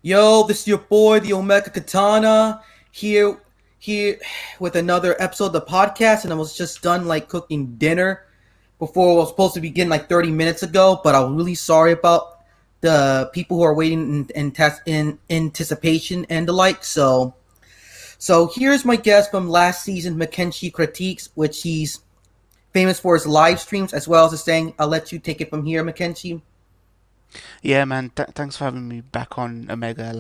Yo, this is your boy, the Omega Katana, here, here with another episode of the podcast, and I was just done cooking dinner before I was supposed to begin 30 minutes ago. But I'm really sorry about the people who are waiting in anticipation and the like. So here's my guest from last season, Makenshi Critiques, which he's famous for his live streams as well as his saying. I'll let you take it from here, Makenshi. Yeah, man. Thanks for having me back on Omega.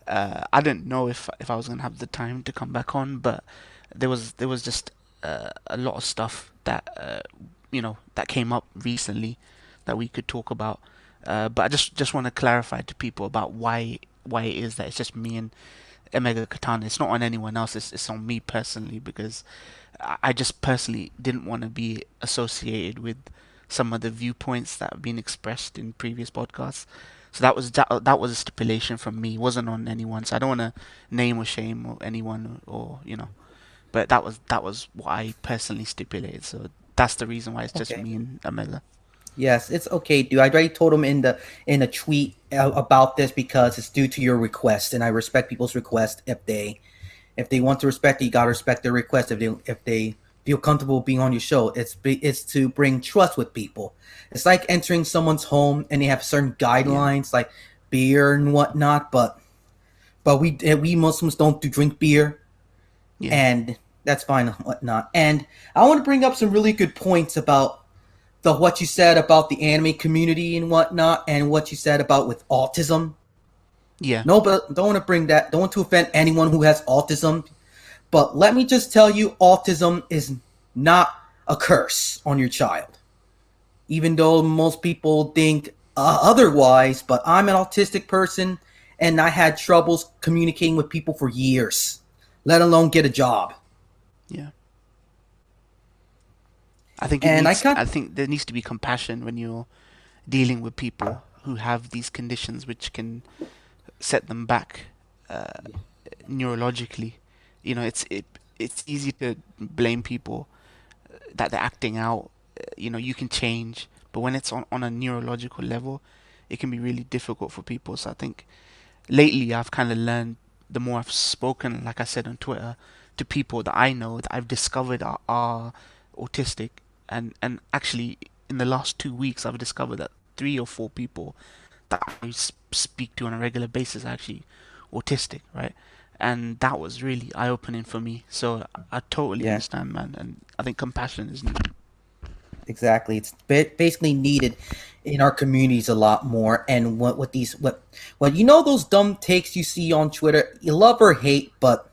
I didn't know if I was gonna have the time to come back on, but there was just a lot of stuff that that came up recently that we could talk about. But I just want to clarify to people about why it is that it's just me and Omega Katana. It's not on anyone else. It's on me personally because I just personally didn't want to be associated with some of the viewpoints that have been expressed in previous podcasts. So that was a stipulation from me. It wasn't on anyone. So I don't want to name or shame or anyone or. But that was what I personally stipulated. So that's the reason why it's just Okay. me and Omega. Yes, it's okay, dude. I already told him in a tweet about this because it's due to your request, and I respect people's request. If they want to respect it, you gotta respect their request. If they feel comfortable being on your show, it's to bring trust with people. It's like entering someone's home, and they have certain Yeah, guidelines like beer and whatnot. But we Muslims don't do drink beer, yeah, and that's fine and whatnot. And I want to bring up some really good points about the what you said about the anime community and whatnot, and what you said about with autism. yeah, No, but don't want to bring that. Don't want to offend anyone who has autism. But let me just tell you, autism is not a curse on your child. Even though most people think otherwise, but I'm an autistic person, and I had troubles communicating with people for years, let alone get a job. yeah. I think it And I needs. can't. I think there needs to be compassion when you're dealing with people who have these conditions, which can set them back uh, neurologically. It's easy to blame people that they're acting out. You can change, but when it's on a neurological level, it can be really difficult for people. So I think lately I've kind of learned, the more I've spoken, like I said on Twitter, to people that I know that I've discovered are autistic, and actually in the last 2 weeks I've discovered that 3 or 4 people that I speak to on a regular basis are actually autistic, right? And that was really eye opening for me. So I totally Yeah, understand, man, and I think compassion is needed. exactly. It's basically needed in our communities a lot more. And what these what you know those dumb takes you see on Twitter, you love or hate, but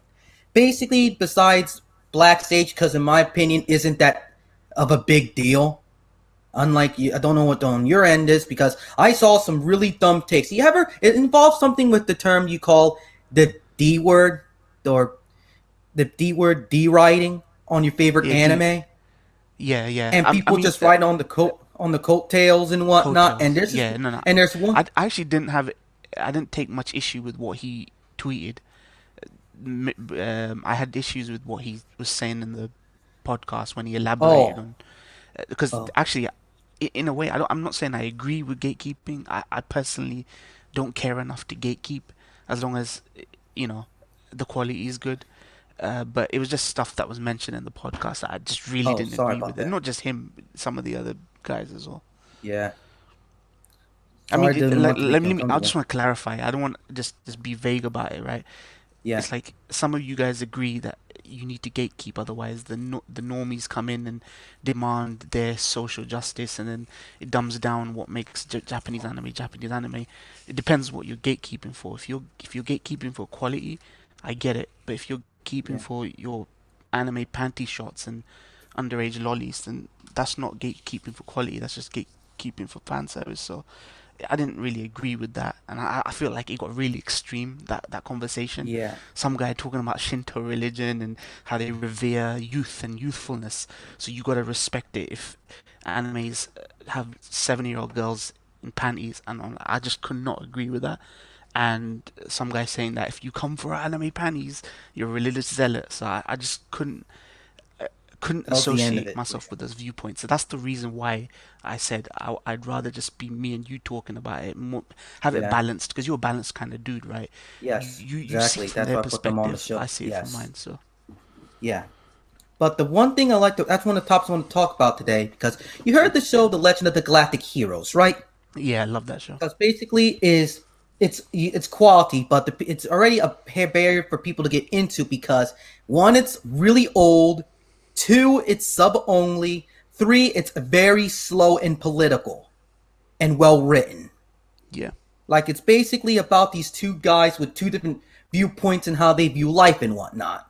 basically, besides Black Sage, because in my opinion, isn't that of a big deal. Unlike you, I don't know what on your end is because I saw some really dumb takes. You ever it involves something with the term you call the D word or the D word D writing on your favorite Yeah, anime, yeah, yeah. and I people mean, just write on the coattails and whatnot. And coattails. Yeah, no, no. there's one. I actually didn't have. I didn't take much issue with what he tweeted. I had issues with what he was saying in the podcast when he elaborated Oh, on, because oh, actually, in a way, I'm not saying I agree with gatekeeping. I personally don't care enough to gatekeep as long as you know the quality is good. But it was just stuff that was mentioned in the podcast that I just really oh, didn't sorry agree about with, and that. not just him, some of the other guys as well. Yeah, I mean, sorry, didn't want to make you I uncomfortable. just want to clarify. I don't want to just be vague about it, right? Yeah, It's like some of you guys agree that you need to gatekeep, otherwise the normies come in and demand their social justice, and then it dumbs down what makes Japanese anime Japanese anime. It depends what you're gatekeeping for. If you're gatekeeping for quality, I get it. But if you're keeping yeah, for your anime panty shots and underage lollies, then that's not gatekeeping for quality. That's just gatekeeping for fan service. So I didn't really agree with that, and I feel like it got really extreme, that conversation. yeah, Some guy talking about Shinto religion and how they revere youth and youthfulness, so you gotta respect it if animes have 7-year-old girls in panties, and I just could not agree with that. And some guy saying that if you come for anime panties, you're a religious zealot. So I just couldn't couldn't That was the end of associate it for you. myself with those viewpoints. So that's the reason why I said I'd rather just be me and you talking about it, more, have it Yeah. balanced, because you're a balanced kind of dude, right? Yes. You see it Exactly. from That's their why I put them on the perspective, I show. see it from Yes. mine. So Yeah. But the one thing I like to, that's one of the topics I want to talk about today, because you heard the show The Legend of the Galactic Heroes, right? yeah, I love that show. Because basically is it's quality, but it's already a barrier for people to get into because one, it's really old, two, it's sub only, three, it's very slow and political and well written. Yeah, Like it's basically about these two guys with two different viewpoints and how they view life and whatnot.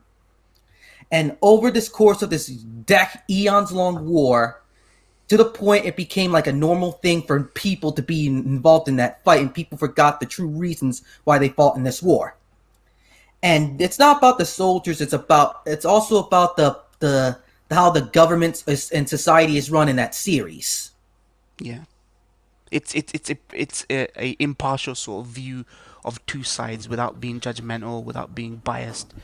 And over this course of this eons long war, to the point it became like a normal thing for people to be involved in that fight, and people forgot the true reasons why they fought in this war. And it's not about the soldiers; it's also about the how the government and society is run in that series. yeah. It's a impartial sort of view of two sides without being judgmental, without being biased,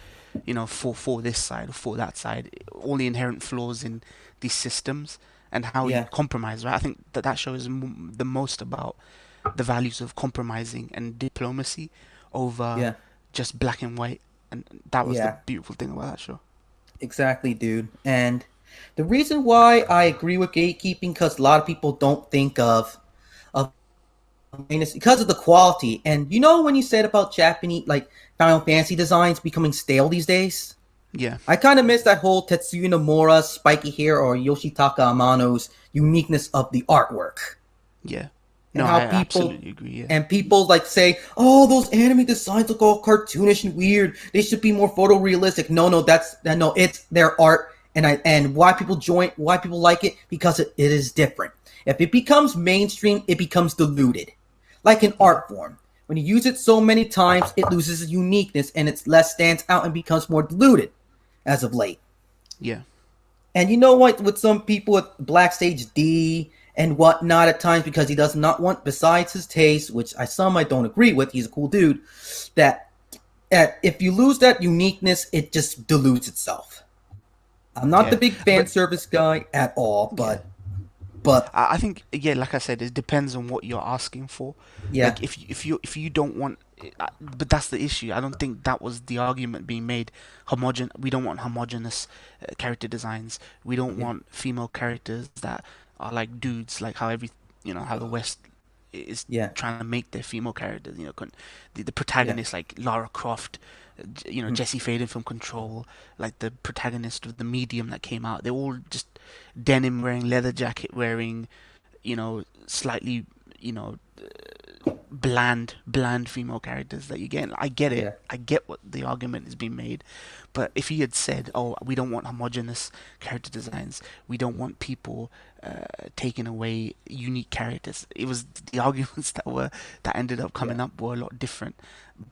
for this side or for that side. All the inherent flaws in these systems and how you Yeah, compromise, right? I think that show is the most about the values of compromising and diplomacy over yeah, just black and white, and that was the yeah, beautiful thing about that show. exactly, dude. And the reason why I agree with gatekeeping, because a lot of people don't think of it's because of the quality. And you know when you said about Japanese like Final Fantasy designs becoming stale these days? Yeah, I kind of miss that whole Tetsuya Nomura's spiky hair or Yoshitaka Amano's uniqueness of the artwork. yeah. And No, how I people absolutely agree. Yeah, and people like say, "Oh, those anime designs look all cartoonish and weird. They should be more photorealistic." No, no, it's their art, and why people like it because it is different. If it becomes mainstream, it becomes diluted, like an yeah, art form. When you use it so many times, it loses its uniqueness and it's less stands out and becomes more diluted as of late. yeah, And you know what? With some people with Black Stage D and whatnot at times, because he does not want, besides his taste, which I don't agree with, he's a cool dude, that if you lose that uniqueness, it just dilutes itself. I'm not the yeah. big fan But service guy at all, yeah, but I think, yeah, like I said, it depends on what you're asking for. yeah, Like if you don't want, but that's the issue. I don't think that was the argument being made. We don't want homogenous character designs. We don't yeah, want female characters that are like dudes, like how the West is yeah, trying to make their female characters. The yeah, protagonist like Lara Croft, mhm, Jesse Faden from Control, like the protagonist of the Medium that came out. They're all just denim wearing, leather jacket wearing, slightly, you know, bland female characters that you get. I get it. yeah, I get what the argument is being made, but if he had said, "Oh, we don't want homogenous character designs. We don't want people taking away unique characters," it was the arguments that ended up yeah, coming up were a lot different.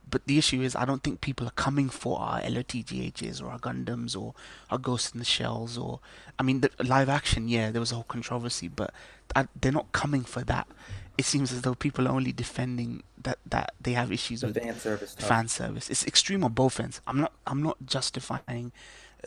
But the issue is, I don't think people are coming for our LOTGHs or our Gundams or our Ghost in the Shells or, I mean, the live action. Yeah, there was a whole controversy, but they're not coming for that. It seems as though people are only defending that they have issues the with fan service stuff. fan service. It's extreme on both ends. I'm not justifying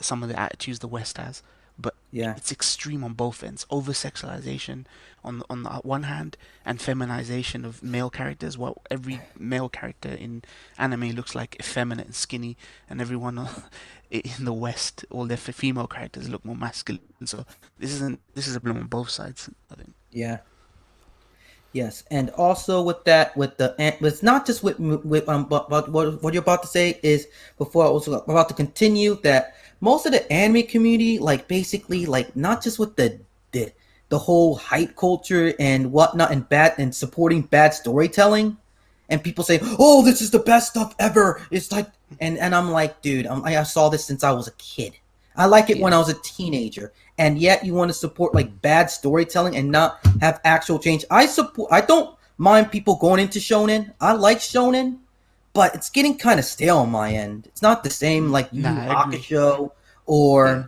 some of the attitudes the West has, but Yeah, it's extreme on both ends. Over sexualization on the one hand, and feminization of male characters. Well, every male character in anime looks like effeminate and skinny, and everyone in the West, all their female characters look more masculine. So this is a problem on both sides, I think. yeah. Yes, and also with that, it's not just with but what you're about to say is before I was about to continue that most of the anime community, like basically, like not just with the the whole hype culture and whatnot and bad and supporting bad storytelling, and people say, "Oh, this is the best stuff ever." It's like, and I'm like, dude, I saw this since I was a kid. I like it when Yeah, I was a teenager, and yet you want to support like bad storytelling and not have actual change. I don't mind people going into shonen. I like shonen, but it's getting kind of stale on my end. It's not the same like Yu Yu nah, I agree. Hakusho Yeah,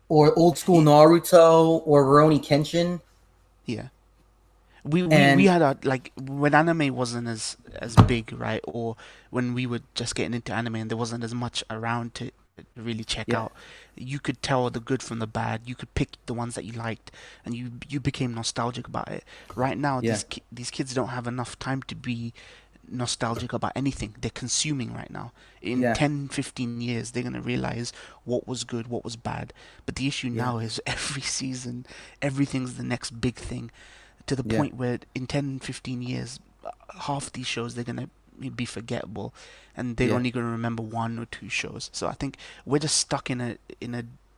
or old school Y- Naruto or Rurouni Kenshin. yeah. We And had a, like, when anime wasn't as big, right, or when we were just getting into anime and there wasn't as much around really check Yeah. out. You could tell the good from the bad. You could pick the ones that you liked, and you became nostalgic about it. Right now, Yeah. these kids don't have enough time to be nostalgic about anything. They're consuming right now. In Yeah. 10, 15 years, they're going to realize what was good, what was bad. But the issue Yeah. now is every season, everything's the next big thing, to the Yeah. point where in 10, 15 years, half these shows they're going to be forgettable, and they're Yeah. only going to remember one or two shows. So I think we're just stuck in a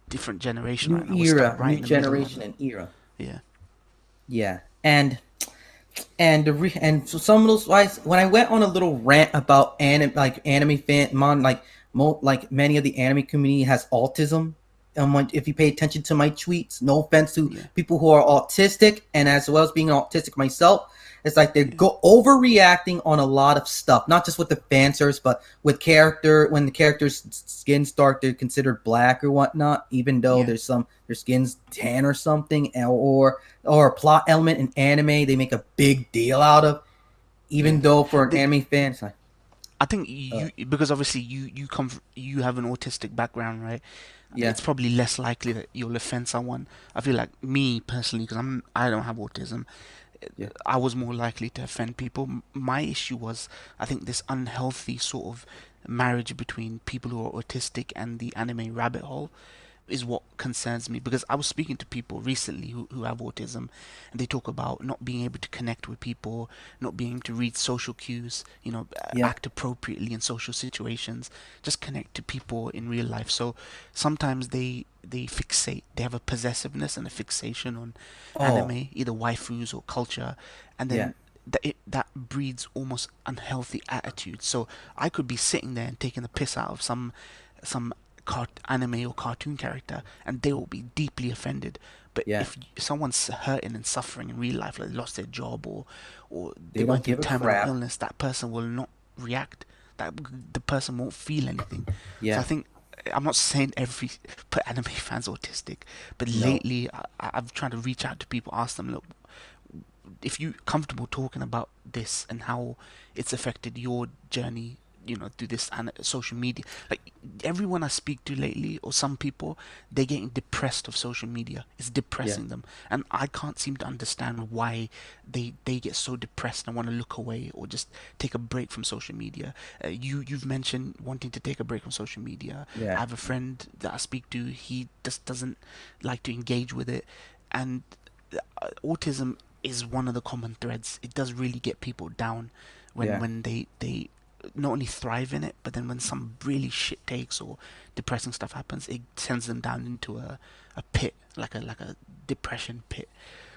different generation New right now. We're stuck era, right new in the middle of generation it. and era. Yeah, Yeah. And so some of those wise when I went on a little rant about anime fan like many of the anime community has autism. If you pay attention to my tweets, no offense to yeah, people who are autistic, and as well as being autistic myself, it's like they're yeah, overreacting on a lot of stuff, not just with the fan service, but with character when the character's skin start they're considered black or whatnot, even though yeah. their skin's tan or something, or a plot element in anime they make a big deal out of, Yeah. even though for an The, anime fan it's like, I think uh, because obviously you have an autistic background, right? yeah, It's probably less likely that you'll offend someone. I feel like me personally, because I don't have autism, yeah, I was more likely to offend people. My issue was, I think, this unhealthy sort of marriage between people who are autistic and the anime rabbit hole is what concerns me, because I was speaking to people recently who have autism, and they talk about not being able to connect with people, not being able to read social cues, yeah. act appropriately in social situations, just connect to people in real life. So sometimes they fixate, they have a possessiveness and a fixation on Oh, anime, either waifus or culture, and yeah, then that breeds almost unhealthy attitudes. So I could be sitting there and taking the piss out of some anime or cartoon character, and they will be deeply offended. But yeah. if someone's hurting and suffering in real life, like they lost their job or They they're don't going through give a terminal crap. illness, that person will not react. That the person won't feel anything. So I Yeah. think, I'm not saying every anime fan's autistic, but No. lately I've tried to reach out to people, ask them, look, if you're comfortable talking about this and how it's affected your journey, through this and social media. Like, everyone I speak to lately, or some people, they're getting depressed of social media. It's Yeah. depressing them, and I can't seem to understand why they get so depressed and want to look away or just take a break from social media. You've mentioned wanting to take a break from social media. I Yeah. have a friend that I speak to. He just doesn't like to engage with it, and autism is one of the common threads. It does really get people down when Yeah. they not only thrive in it, but then when some really shit takes or depressing stuff happens, it sends them down into a pit, like a depression pit.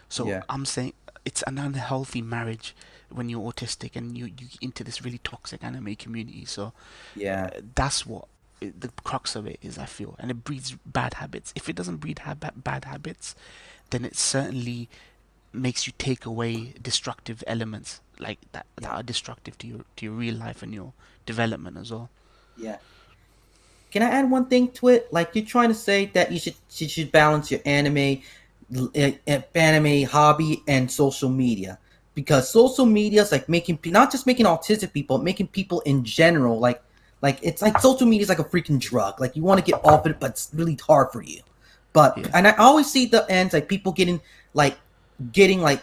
So Yeah. I'm saying it's an unhealthy marriage when you're autistic and you into this really toxic anime community. So Yeah. that's what the crux of it is, I feel, and it breeds bad habits. If it doesn't breed bad habits, then it certainly makes you take away destructive elements like that Yeah. are destructive to your real life and your development as well. Yeah. Can I add one thing to it? Like, you're trying to say that you should balance your anime hobby and social media, because social media is like making not just making autistic people, making people in general like it's like social media is like a freaking drug. Like, you want to get off it, but it's really hard for you. But Yeah, and I always see the ends like people like getting like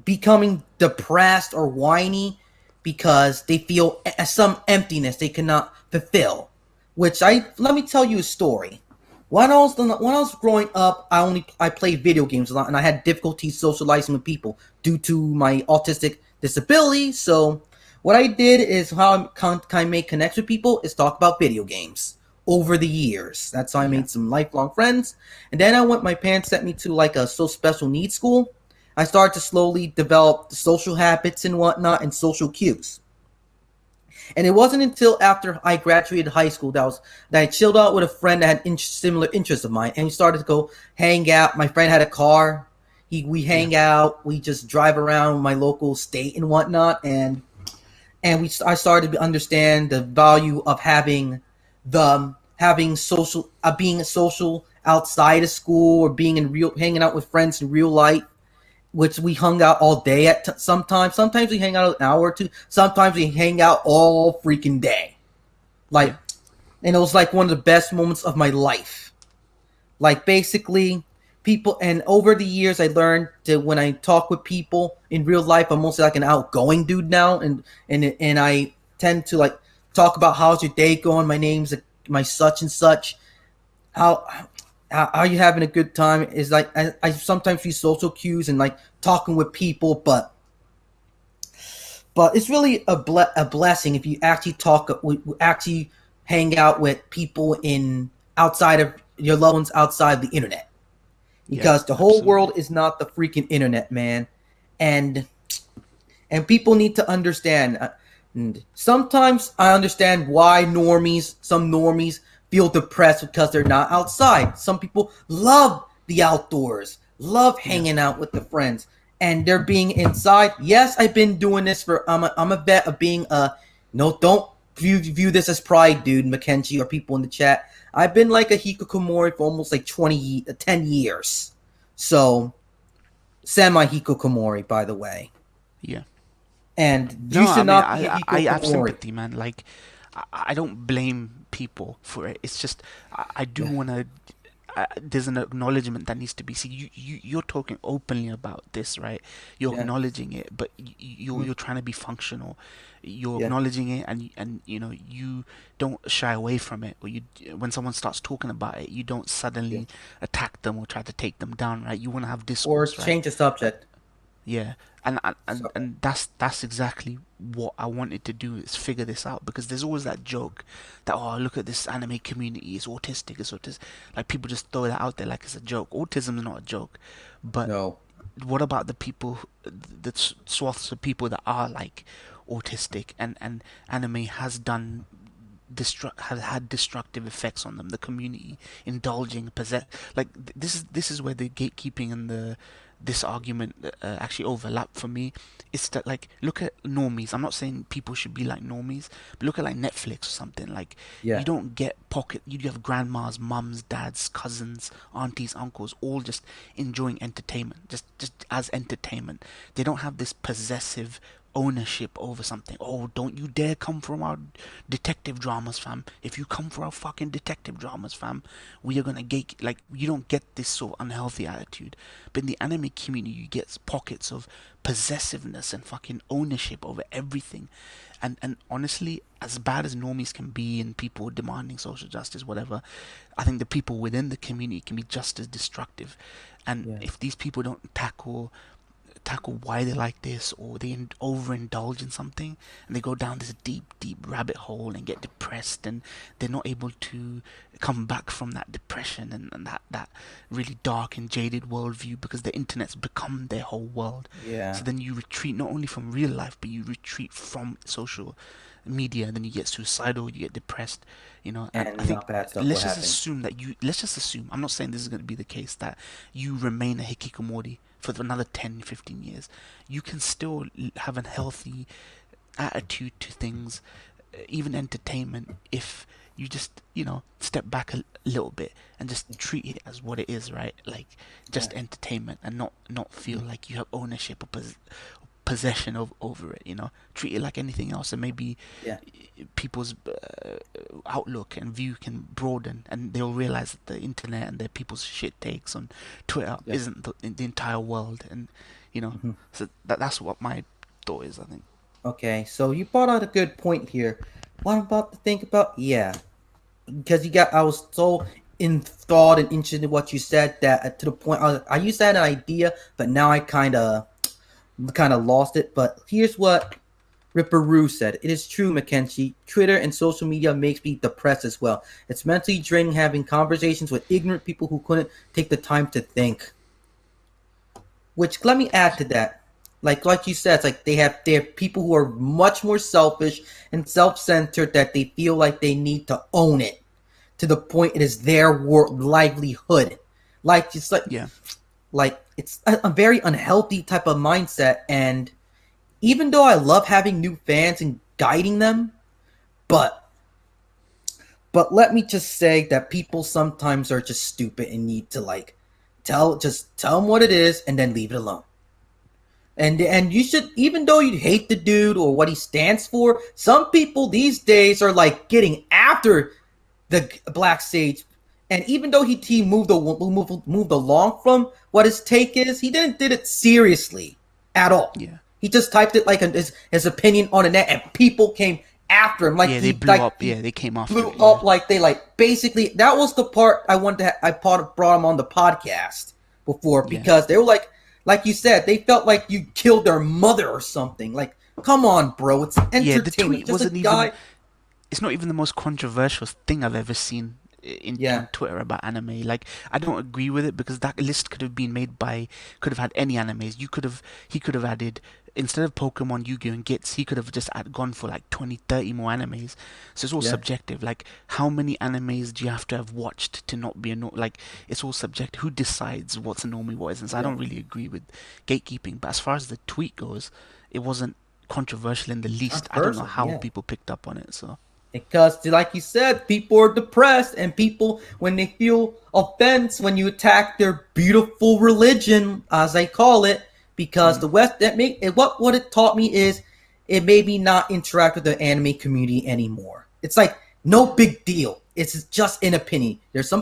becoming depressed or whiny because they feel some emptiness they cannot fulfill. Which I let me tell you a story. When I was growing up, I played video games a lot, and I had difficulty socializing with people due to my autistic disability. So what I did is how I kind of make connects with people is talk about video games over the years. That's how I yeah, made some lifelong friends. And then I went. My parents sent me to like a so special needs school. I started to slowly develop the social habits and whatnot and social cues. And it wasn't until after I graduated high school that I chilled out with a friend that had similar interests of mine, and we started to go hang out. My friend had a car. We yeah, hang out. We just drive around my local state and whatnot, and I started to understand the value of having social being social outside of school, or being in real hanging out with friends in real life, which we hung out all day sometimes. Sometimes we hang out an hour or two. Sometimes we hang out all freaking day. Like, yeah, and it was like one of the best moments of my life. Like basically, people, and over the years, I learned that when I talk with people in real life, I'm mostly like an outgoing dude now, and I tend to like talk about how's your day going. My name's my such and such. How how you having a good time? Is like I sometimes use social cues and like talking with people, but it's really a blessing if you actually actually hang out with people in outside of your loved ones outside the internet, Yeah, because the whole absolutely. world is not the freaking internet, man. and and people need to understand. And sometimes I understand why some normies, feel depressed because they're not outside. Some people love the outdoors, love Yeah, hanging out with the friends, and they're being inside. Yes, I've been doing this for. I'm a vet of being a. No, don't view this as pride, dude. Makenshi or people in the chat. I've been like a hikikomori for almost like 10 years. So semi hikikomori, by the way. yeah. And you No, I should mean, not be a I have hikikomori. sympathy, man. Like, I don't blame people for it. It's just I do Yeah, want to. There's an acknowledgement that needs to be seen. You're talking openly about this, right? You're yeah, acknowledging it, but mm, you're trying to be functional. You're yeah, acknowledging it, and you know you don't shy away from it. Or you, when someone starts talking about it, you don't yeah. suddenly attack them or try to take them down, right? You want to have Or discourse, right? change the subject. Yeah, and and So, and that's exactly what I wanted to do, is figure this out, because there's always that joke that, oh, look at this anime community, it's autistic, it's autistic. Like, people just throw that out there like it's a joke. Autism is not a joke, but no. what about the people, the swaths of people that are like autistic, and anime has done has had destructive effects on them. The community indulging possess, like, this is where the gatekeeping and the this argument actually overlap for me. It's that, like, look at normies. I'm not saying people should be like normies, but look at like Netflix or something. Like, you Yeah, don't get pocket. You have grandmas, mums, dads, cousins, aunties, uncles, all just enjoying entertainment, just as entertainment. They don't have this possessive ownership over something. Oh, don't you dare come from our detective dramas, fam. If you come for our fucking detective dramas, fam, we are gonna gate. Like, you don't get this sort of unhealthy attitude. But in the anime community, you get pockets of possessiveness and fucking ownership over everything. And honestly, as bad as normies can be and people demanding social justice, whatever, I think the people within the community can be just as destructive. And yeah. if these people don't tackle why they like this, or they overindulge in something and they go down this deep rabbit hole and get depressed, and they're not able to come back from that depression, and that really dark and jaded worldview, because the internet's become their whole world. Yeah. So then you retreat not only from real life, but you retreat from social media, and then you get suicidal, you get depressed, and I And think, not bad stuff will happen. let's just assume, I'm not saying this is going to be the case, that you remain a hikikomori for another 10, 15 years. You can still have a healthy attitude to things, even entertainment, if you just, step back a little bit and just treat it as what it is, right? Like, Yeah. just entertainment, and not feel Mm, like you have ownership or possession over it. Treat it like anything else, and maybe yeah. people's outlook and view can broaden, and they'll realize that the internet and their people's shit takes on Twitter Yeah. isn't the entire world. And Hmm. so that's what my thought is, I think. Okay, so you brought out a good point here. What I'm about to think about, yeah, because I was so enthralled and interested in what you said that to the point I used to have an idea, but now I kind of lost it. But here's what Ripperoo said. It is true, Makenshi. Twitter and social media makes me depressed as well. It's mentally draining having conversations with ignorant people who couldn't take the time to think. Which, let me add to that. Like you said, it's like they have people who are much more selfish and self-centered, that they feel like they need to own it to the point it is their livelihood. Like it's Yeah, like it's a very unhealthy type of mindset. And even though I love having new fans and guiding them, but let me just say that people sometimes are just stupid and need to like tell them what it is and then leave it alone. And you should, even though you hate the dude or what he stands for, some people these days are like getting after the Black Sage, and even though he moved along from what his take is, he didn't did it seriously at all. Yeah. He just typed it like his opinion on the net, and people came after him Yeah, they blew up. Yeah, they came after blew it. Yeah. up like they like basically that was the part I wanted to brought him on the podcast before Yeah. because they were like you said, they felt like you killed their mother or something. Like, come on, bro, it's Yeah, the entertainment. tweet Just a wasn't even. guy. It's not even the most controversial thing I've ever seen Yeah, on Twitter about anime. Like, I don't agree with it because that list could have been made by, could have had any animes. He could have added, instead of Pokemon, Yu-Gi-Oh! And Gits, he could have just gone for like 20, 30 more animes. So it's all yeah, subjective. Like, how many animes do you have to have watched to not be a like? It's all subjective. Who decides what's a normie, what isn't? So I yeah. don't really agree with gatekeeping. But as far as the tweet goes, it wasn't controversial in the least. I don't know Controversial, how yeah. people picked up on it. So. Because, like you said, people are depressed, and people, when they feel offense when you attack their beautiful religion, as they call it, because Mm. the West that make it, what it taught me is it made me not interact with the anime community anymore. It's like no big deal. It's just an opinion. There's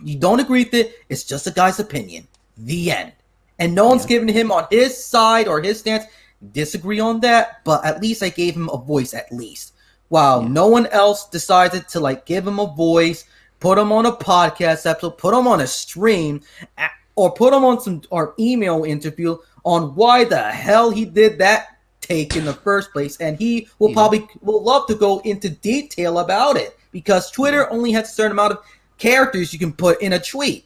you don't agree with it. It's just a guy's opinion. The end. And no one's Yeah. giving him on his side or his stance. Disagree on that, but at least I gave him a voice. At least. Wow, Yeah. no one else decided to like give him a voice, put him on a podcast episode, put him on a stream, or put him on some or email interview on why the hell he did that take in the first place, and he will Yeah. probably will love to go into detail about it because Yeah. Twitter only has a certain amount of characters you can put in a tweet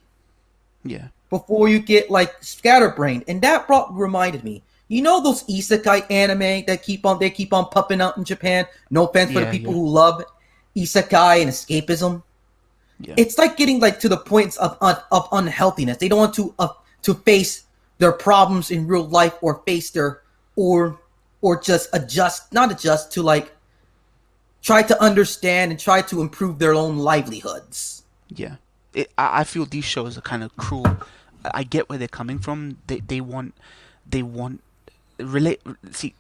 Yeah. before you get like scatterbrained. And that reminded me. You know those isekai anime that they keep on popping out in Japan? No offense for the Yeah. people Yeah. who love isekai and escapism. Yeah. It's like getting like to the points of unhealthiness. They don't want to face their problems in real life or face their or just adjust, not adjust to like try to understand and try to improve their own livelihoods. Yeah. I feel these shows are kind of cruel. I get where they're coming from. They want relate. See,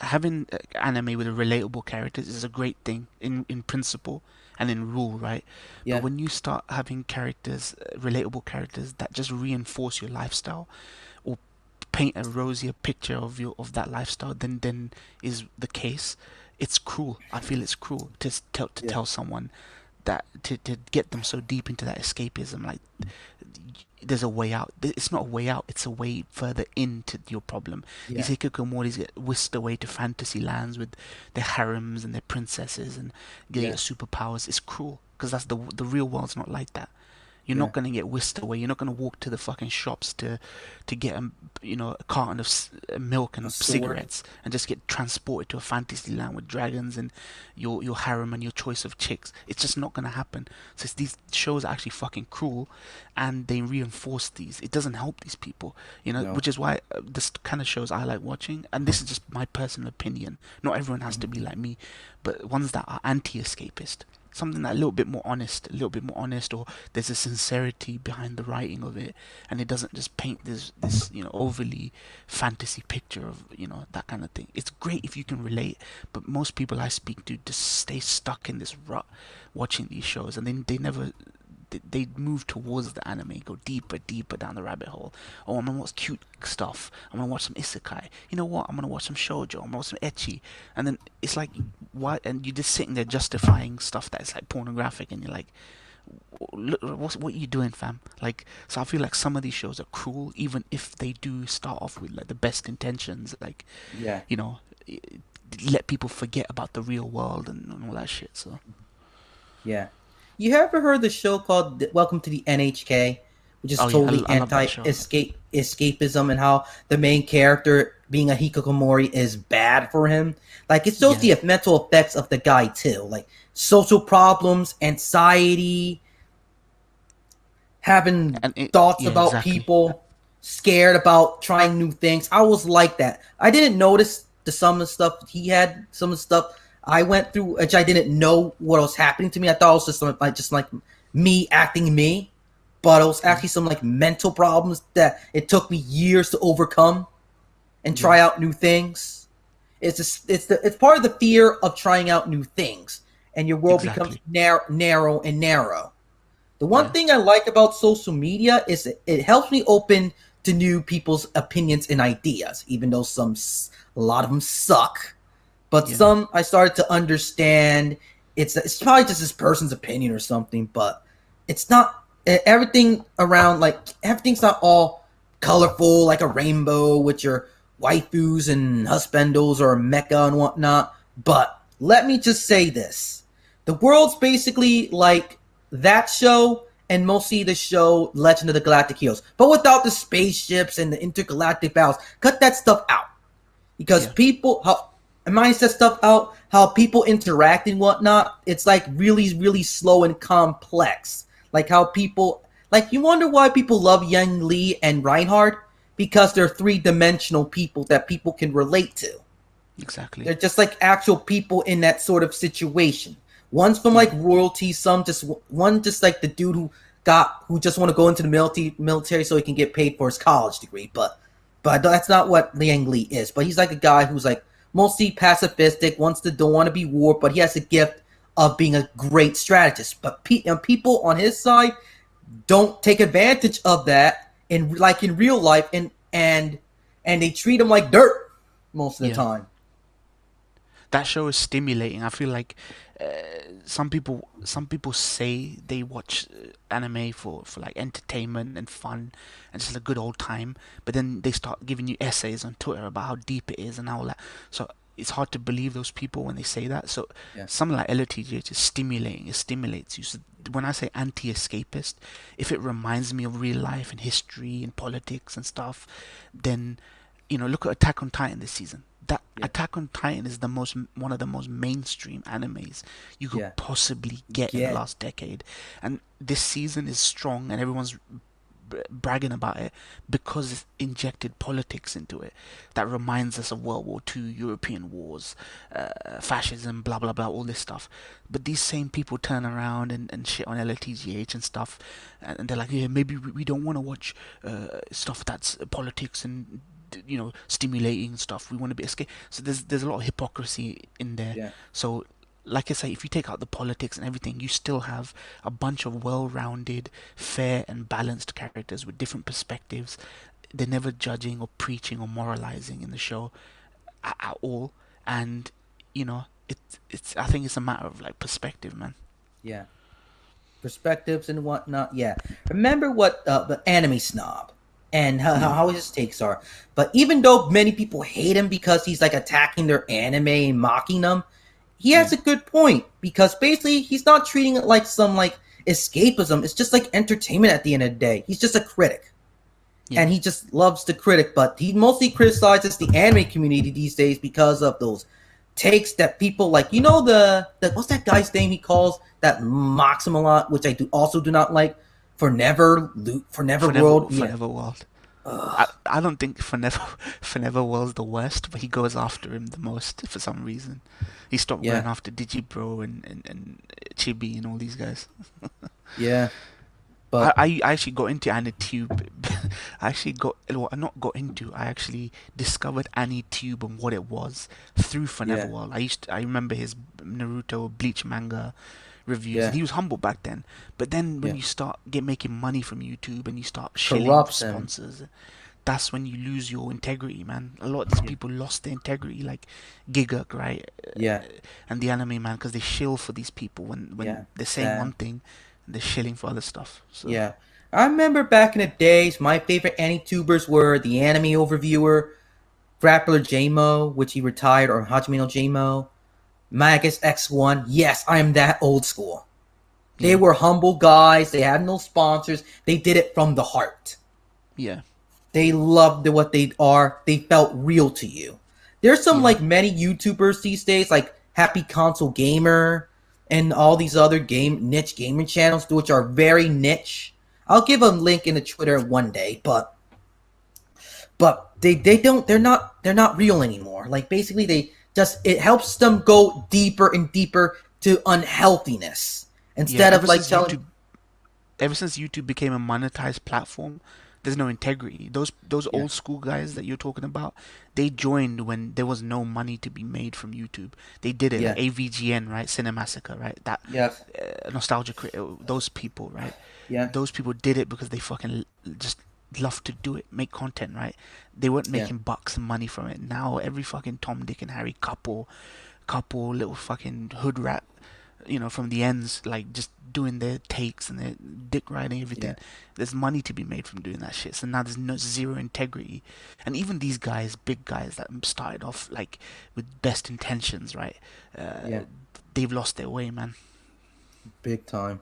having anime with relatable characters is a great thing in principle and in rule, right? But Yeah, when you start having characters, relatable characters that just reinforce your lifestyle or paint a rosier picture of that lifestyle than is the case, it's cruel. I feel it's cruel to yeah, tell someone that to get them so deep into that escapism. Like, there's a way out. It's not a way out. It's a way further into your problem. yeah, These hikikomoris get whisked away to fantasy lands with their harems and their princesses and they yeah, get superpowers. It's cruel because that's the real world's not like that. You're yeah. not gonna get whisked away. You're not gonna walk to the fucking shops to get a carton of milk A and sword. cigarettes and just get transported to a fantasy land with dragons and your harem and your choice of chicks. It's just not gonna happen. So these shows are actually fucking cruel, and they reinforce these. It doesn't help these people, No. which is why this kind of shows I like watching. And this is just my personal opinion. Not everyone has to be like me, but ones that are anti-escapist, something that a little bit more honest, or there's a sincerity behind the writing of it, and it doesn't just paint this overly fantasy picture of that kind of thing. It's great if you can relate, but most people I speak to just stay stuck in this rut watching these shows, and then they move towards the anime, go deeper down the rabbit hole. Oh, I'm gonna watch cute stuff. I'm gonna watch some isekai. You know what? I'm gonna watch some shoujo. I'm gonna watch some ecchi. And then it's like, why? And you're just sitting there justifying stuff that's like pornographic, and you're like, look, what are you doing, fam? Like, so I feel like some of these shows are cruel, even if they do start off with like the best intentions, like, Yeah. you know, let people forget about the real world and all that shit. So. Yeah. You ever heard the show called Welcome to the NHK, which is Oh yeah, totally I love that anti show. escapism and how the main character being a hikikomori is bad for him? Like it shows Yeah, the mental effects of the guy too, like social problems, anxiety, having and it, thoughts yeah, about exactly. people, scared about trying new things. I was like that. I didn't notice some of the stuff he had, some of the stuff I went through, which I didn't know what was happening to me. I thought it was just like me acting me, but it was Yeah, actually some like mental problems that it took me years to overcome and yeah, try out new things. It's part of the fear of trying out new things, and your world becomes Exactly. narrow and narrow. The one Yeah. thing I like about social media is it helps me open to new people's opinions and ideas, even though a lot of them suck. But Yeah. some I started to understand. It's probably just this person's opinion or something, but it's not everything around. Like everything's not all colorful like a rainbow with your waifus and husbandos or mecha and whatnot. But let me just say this: the world's basically like that show and mostly the show Legend of the Galactic Heroes, but without the spaceships and the intergalactic battles. Cut that stuff out because Yeah. how mindset stuff out, how people interact and whatnot. It's like really slow and complex. Like how people like you wonder why people love Young Lee and Reinhardt because they're three-dimensional people that people can relate to. Exactly. They're just like actual people in that sort of situation. One's from Yeah. like royalty, some just one just like the dude who just want to go into the military so he can get paid for his college degree. But that's not what Liang Li is. But he's like a guy who's like mostly pacifistic, don't want to be war, but he has a gift of being a great strategist. But people on his side don't take advantage of that in real life and they treat him like dirt most of the Yeah. time. That show is stimulating. I feel like some people say they watch anime for like entertainment and fun and just a good old time, but then they start giving you essays on Twitter about how deep it is and how that. So it's hard to believe those people when they say that. So Yeah. something like LOTGH is stimulating. It stimulates you. So when I say anti-escapist, if it reminds me of real life and history and politics and stuff, then look at Attack on Titan this season. That Yeah. Attack on Titan is one of the most mainstream animes you could Yeah. possibly get in the Get. last decade, and this season is strong, and everyone's bragging about it because it's injected politics into it that reminds us of World War II, European wars, fascism, blah blah blah, all this stuff. But these same people turn around and shit on LTGH and stuff, and they're like, yeah, maybe we don't want to watch stuff that's politics and stimulating stuff. We want to be escape. So there's a lot of hypocrisy in there. Yeah. So like I say, if you take out the politics and everything, you still have a bunch of well-rounded, fair and balanced characters with different perspectives. They're never judging or preaching or moralizing in the show at all. And it's I think it's a matter of like perspective, man. Yeah. Perspectives and whatnot. Yeah. Remember what the anime snob and Yeah, how his takes are. But even though many people hate him because he's like attacking their anime and mocking them, he has yeah, a good point because basically he's not treating it like some like escapism. It's just like entertainment at the end of the day. He's just a critic. yeah. And he just loves to critic, but he mostly criticizes the anime community these days because of those takes that people like. You know the what's that guy's name he calls that mocks him a lot, which I do not like. For never world, For yeah. Neverworld. I Ugh. I don't think For Neverworld's the worst, but he goes after him the most for some reason. He stopped going Yeah, after Digibro and Chibi and all these guys. yeah, I, but I I actually got into AniTube. I actually well, not got into. I actually discovered AniTube and what it was through For yeah, Neverworld. I remember his Naruto Bleach manga reviews, and yeah, he was humble back then. But then when yeah. you start making money from YouTube and you start shilling for Corrupts him. sponsors, that's when you lose your integrity, man. A lot of these Yeah, people lost their integrity, like Gigak, right? yeah, And the anime man, because they shill for these people when yeah. they're saying Sad. one thing and they're shilling for other stuff. So Yeah. I remember back in the days, my favorite anime-tubers were the anime overviewer, Grappler JMO, which he retired, or Hajime no JMO, Magus X1. Yes, I am that old school. They yeah, were humble guys. They had no sponsors. They did it from the heart. yeah, They loved what they are. They felt real to you. There's some yeah, like many YouTubers these days, like Happy Console Gamer and all these other niche gaming channels, which are very niche. I'll give a link in the Twitter one day, but they're not real anymore. Like basically they just it helps them go deeper and deeper to unhealthiness yeah. instead of like telling Ever since YouTube became a monetized platform, there's no integrity. Those Yeah. old school guys that you're talking about, they joined when there was no money to be made from YouTube. They did it like Yeah. AVGN, right? Cinemassacre, right? That Yes. nostalgia, those people, right? Yeah. Those people did it because they fucking just love to do it, make content, right? They weren't Yeah. making bucks and money from it. Now every fucking Tom, Dick, and Harry couple little fucking hood rat, from the ends, like just doing their takes and their dick riding everything. Yeah. There's money to be made from doing that shit. So now there's no zero integrity, and even these guys, big guys that started off like with best intentions, right? Yeah. They've lost their way, man. Big time.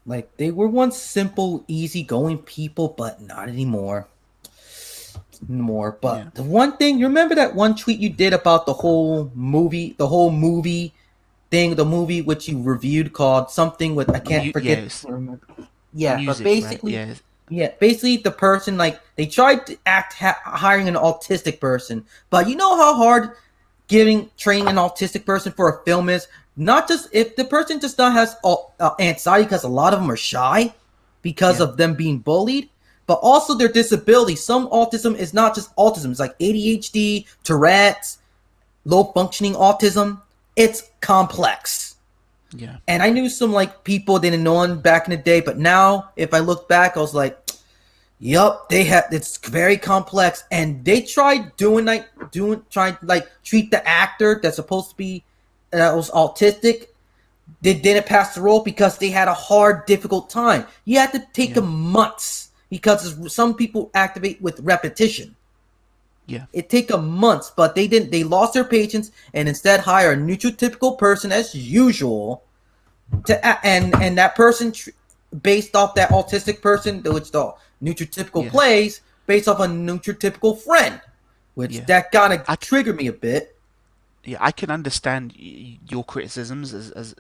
Like they were once simple, easygoing people, but not anymore. Anymore. Yeah. But the one thing, you remember that one tweet you did about the whole movie thing, the movie which you reviewed called something with I can't Yeah, forget. it's Yeah, but music, right? basically, Yeah, yeah, basically the person like they tried to hiring an autistic person, but you know how hard training an autistic person for a film is. Not just if the person just not has anxiety, because a lot of them are shy because yeah, of them being bullied, but also their disability. Some autism is not just autism; it's like ADHD, Tourette's, low functioning autism. It's complex. yeah, And I knew some like people didn't know him back in the day, but now if I look back, I was like, "Yup, they had it's very complex." And they tried trying to like treat the actor that's supposed to be that was autistic. They didn't pass the role because they had a hard, difficult time. You had to take yeah, them months because some people activate with repetition. yeah, It take them months, but they didn't. They lost their patience and instead hire a neurotypical person as usual and that person based off that autistic person, which the neurotypical yeah, plays based off a neurotypical friend, which yeah. that kind of I triggered me a bit. yeah, I can understand your criticisms as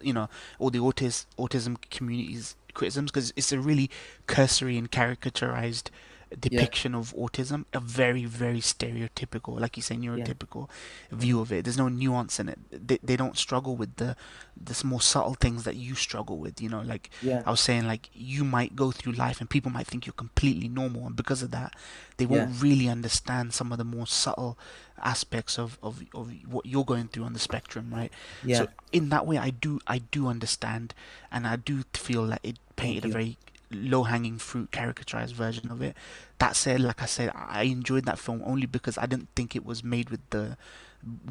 all the autism community's criticisms, because it's a really cursory and caricaturized Yeah, depiction of autism, a very, very stereotypical, like you say, yeah, neurotypical view of it. There's no nuance in it. They don't struggle with the more subtle things that you struggle with. Like yeah, I was saying, like you might go through life and people might think you're completely normal, and because of that, they yeah, won't really understand some of the more subtle aspects of what you're going through on the spectrum, right? yeah. So in that way, I do understand, and I do feel that it Thank painted a you. very low-hanging fruit caricaturized version of it. That said, like I said, I enjoyed that film only because I didn't think it was made with the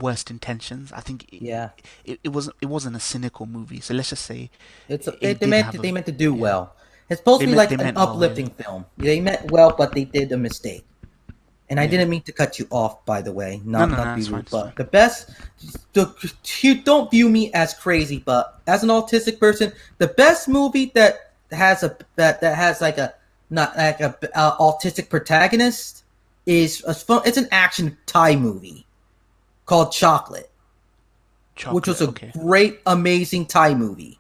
worst intentions. I think Yeah, it wasn't a cynical movie. So let's just say they, it did have they a, meant to do yeah, well. It's supposed to be they like an meant well, yeah. uplifting film. They meant well, but they did a mistake. And I Yeah. didn't mean to cut you off, by the way. No, no, Not no, to be it's fine, rude, it's fine. but you don't view me as crazy, but as an autistic person, the best movie that has like a not like a autistic protagonist is a fun. It's an action Thai movie called Chocolate, which was Chocolate, a okay. great, amazing Thai movie.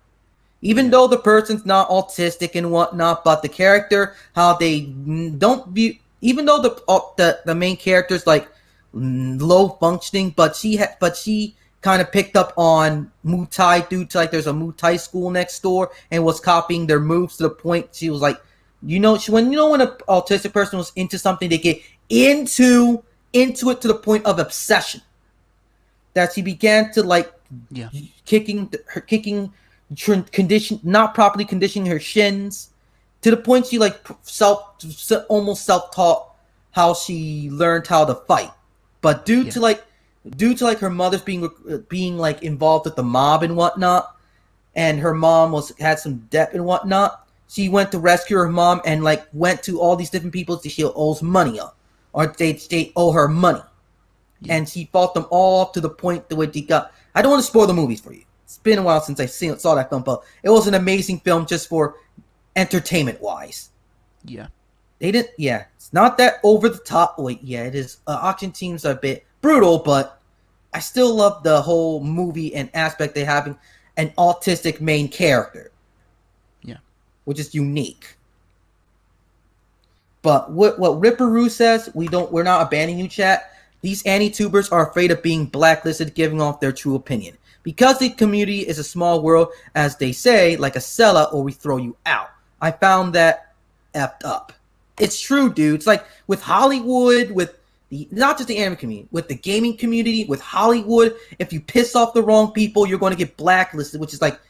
Even Yeah, though the person's not autistic and whatnot, but the character, how they don't view, even though the main character's like low functioning, but she kind of picked up on Muay Thai due to like there's a Muay Thai school next door and was copying their moves to the point she was like, when an autistic person was into something, they get into it to the point of obsession that she began to like yeah, kicking condition not properly conditioning her shins to the point she like almost self-taught how she learned how to fight, but yeah, due to like her mother's being like involved with the mob and whatnot, and her mom had some debt and whatnot, she went to rescue her mom and like went to all these different people to she owes money up, or they owe her money, yeah, and she fought them all up to the point where they got. I don't want to spoil the movies for you. It's been a while since saw that film, but it was an amazing film just for entertainment wise. yeah, They didn't, yeah, it's not that over the top. Wait, yeah, it is. Auction teams are a bit brutal, but I still love the whole movie and aspect they having an autistic main character, yeah, which is unique. But what Ripperoo says, we're not abandoning you, chat. These anti-tubers are afraid of being blacklisted, giving off their true opinion. Because the community is a small world, as they say, like a cellar, or we throw you out. I found that effed up. It's true, dude. It's like with Hollywood, with the not just the anime community, with the gaming community, with Hollywood. If you piss off the wrong people, you're going to get blacklisted, which is like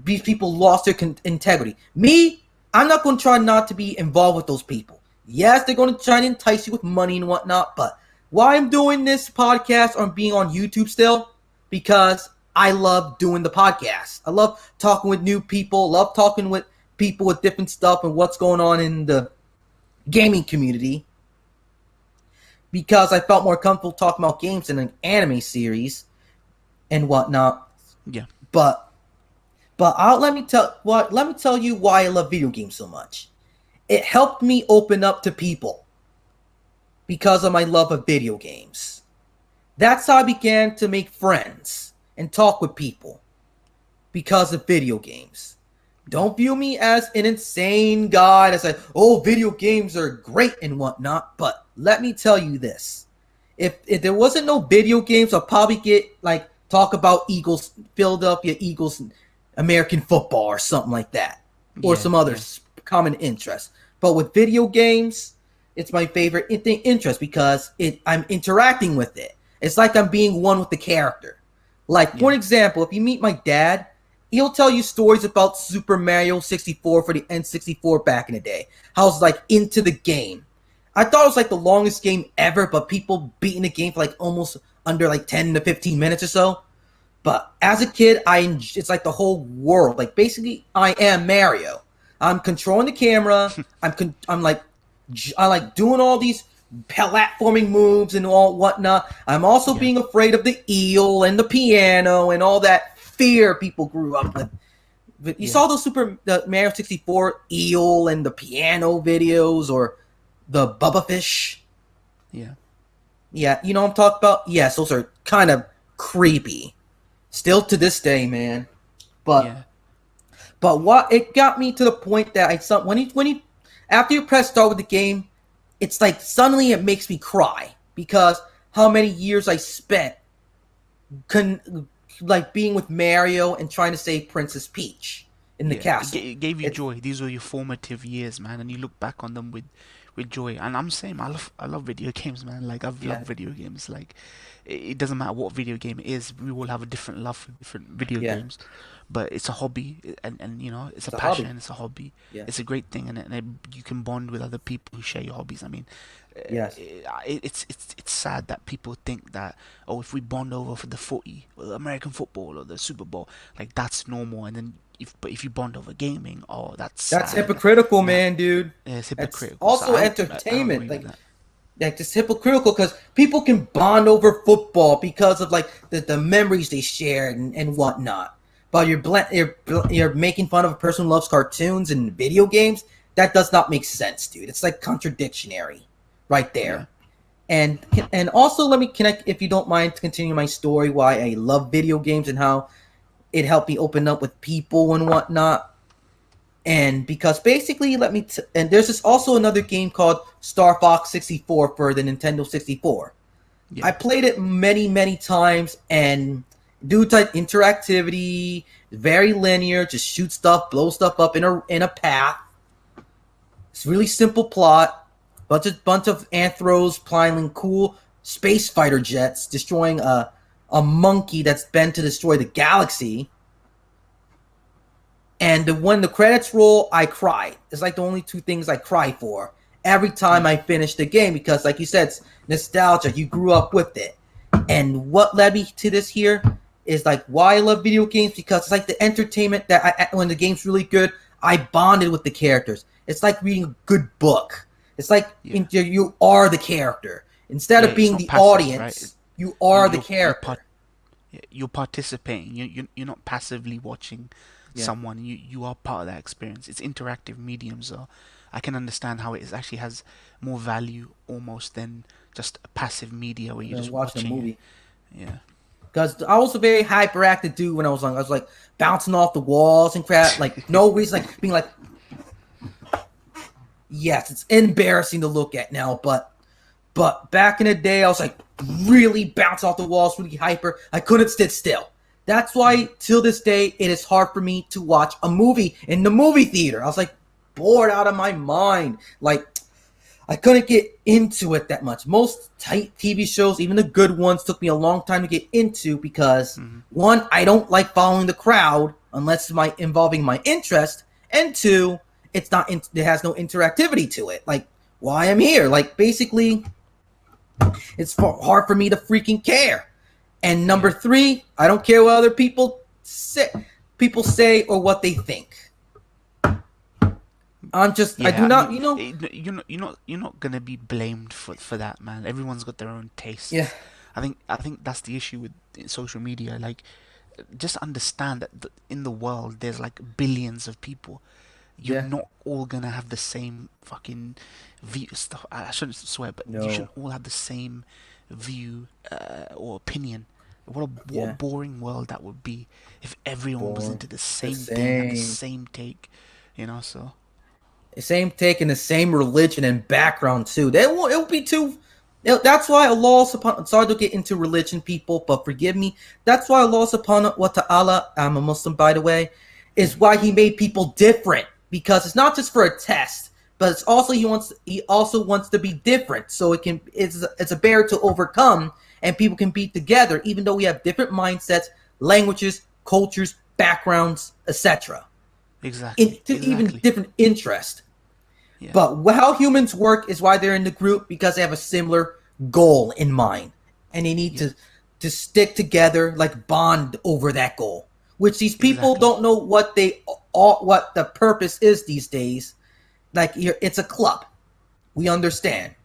these people lost their integrity. Me, I'm not going to try not to be involved with those people. Yes, they're going to try to entice you with money and whatnot, but why I'm doing this podcast or being on YouTube still? Because I love doing the podcast. I love talking with new people, love talking with people with different stuff and what's going on in the gaming community, because I felt more comfortable talking about games in an anime series and whatnot. Yeah. But let me tell you why I love video games so much. It helped me open up to people because of my love of video games. That's how I began to make friends and talk with people because of video games. Don't view me as an insane guy that's like, oh, video games are great and whatnot. But let me tell you this. If there wasn't no video games, I'll probably get like talk about Eagles, Philadelphia Eagles, American football or something like that. Or some other common interest. But with video games, it's my favorite interest because I'm interacting with it. It's like I'm being one with the character. Like, for example, if you meet my dad, he'll tell you stories about Super Mario 64 for the N64 back in the day. How I was like into the game. I thought it was like the longest game ever, but people beating the game for like almost under like 10 to 15 minutes or so. But as a kid, it's like the whole world. Like basically, I am Mario. I'm controlling the camera. I like doing all these platforming moves and all whatnot. I'm also being afraid of the eel and the piano and all that fear people grew up with. But you saw the Mario 64 eel and the piano videos or the Bubba Fish. Yeah. Yeah, you know what I'm talking about? Yes, those are kind of creepy. Still to this day, man. But what it got me to the point that after you press start with the game, it's like suddenly it makes me cry because how many years I spent like being with Mario and trying to save Princess Peach in the castle. It gave you joy. These were your formative years, man, and you look back on them with joy. And I'm saying, I love video games, man. Like I've loved video games. Like it doesn't matter what video game it is. We all have a different love for different video games. But it's a hobby, and you know, it's a passion. Hobby. It's a hobby. Yeah. It's a great thing, and you can bond with other people who share your hobbies. I mean, it's sad that people think that if we bond over for the footy or the American football or the Super Bowl, like that's normal, and then if you bond over gaming, that's sad. Hypocritical, man, dude. Yeah, it's hypocritical. It's also entertainment, like just hypocritical because people can bond over football because of like the memories they shared and whatnot. But you're making fun of a person who loves cartoons and video games. That does not make sense, dude. It's like contradictionary, right there. Yeah. And also if you don't mind, continue my story why I love video games and how it helped me open up with people and whatnot. And because basically, and there's also another game called Star Fox 64 for the Nintendo 64. Yeah. I played it many, many times, and due to interactivity, very linear, just shoot stuff, blow stuff up in a path. It's really simple plot. Bunch of anthros flying cool space fighter jets, destroying a monkey that's bent to destroy the galaxy. And when the credits roll, I cry. It's like the only two things I cry for every time I finish the game because, like you said, it's nostalgia. You grew up with it. And what led me to this here is like why I love video games, because it's like the entertainment that when the game's really good, I bonded with the characters. It's like reading a good book. It's like you are the character. Instead of being the passive, audience, right? You are the character. You're participating. You're not passively watching someone. You are part of that experience. It's interactive medium, so I can understand how it actually has more value almost than just a passive media where you're just watching a movie. Yeah. Because I was a very hyperactive dude when I was young. I was like bouncing off the walls and crap, like no reason, like being like, yes, it's embarrassing to look at now, but back in the day, I was like really bouncing off the walls, really hyper. I couldn't sit still. That's why till this day, it is hard for me to watch a movie in the movie theater. I was like bored out of my mind. Like I couldn't get into it that much. Most tight TV shows, even the good ones, took me a long time to get into because Mm-hmm. one, I don't like following the crowd unless it's involving my interest, and two, it has no interactivity to it. Like why I'm here. Like basically, it's hard for me to freaking care. And number Yeah. three, I don't care what other people say or what they think. I Yeah, do I not, mean, you're not gonna be blamed for that, man. Everyone's got their own yeah, tastes. I think that's the issue with social media. Like, just understand that in the world there's like billions of people. You're yeah, not all gonna have the same fucking view stuff. I shouldn't swear, but you no, shouldn't all have the same view or opinion. What a yeah, boring world that would be if everyone was boring. into the The same thing, had the same. same take, you know. So Same take and the same religion and background too. They won't. It will be too. That's why Allah subhanahu. Sorry to get into religion, people, but forgive me. That's why Allah subhanahu wa taala. I'm a Muslim, by the way. Is why He made people different, because it's not just for a test, but it's also He also wants to be different, so it's a barrier to overcome, and people can be together, even though we have different mindsets, languages, cultures, backgrounds, etc. exactly, Into even exactly. different interests. Yeah, But how humans work is why they're in the group, because they have a similar goal in mind, and they need yeah, to stick together, like bond over that goal. Which these people exactly. don't know what the purpose is these days. Like it's a club. We understand.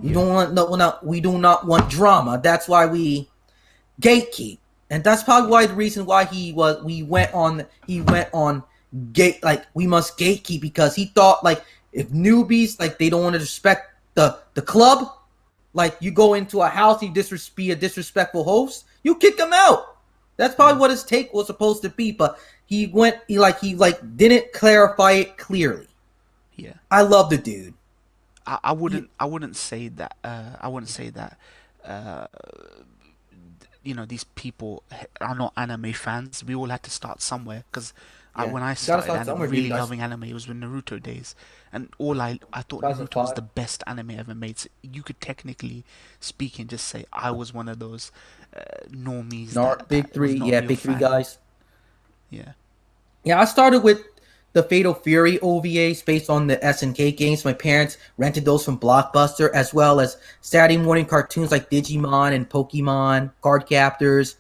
You Yeah, don't want no, we do not want drama. That's why we gatekeep, and that's probably yeah, why the reason why he went on gate like we must gatekeep, because he thought like if newbies like they don't want to respect the club, like you go into a house, you be a disrespectful host, you kick them out. That's probably mm, what his take was supposed to be, but he didn't clarify it clearly. yeah. I love the dude. I He, wouldn't say that. I wouldn't say that. Uh, these people are not anime fans. We all had to start somewhere. Because yeah, when I you gotta started start somewhere, really dude. loving anime, it was with Naruto days, and I thought Naruto was 2005. the best anime ever made. So you could technically speak and just say I was one of those normies that Big was three, not a yeah, real big three fan. guys. Yeah, Yeah, I started with the Fatal Fury OVAs based on the SNK games. My parents rented those from Blockbuster, as well as Saturday morning cartoons like Digimon and Pokemon, Card Captors,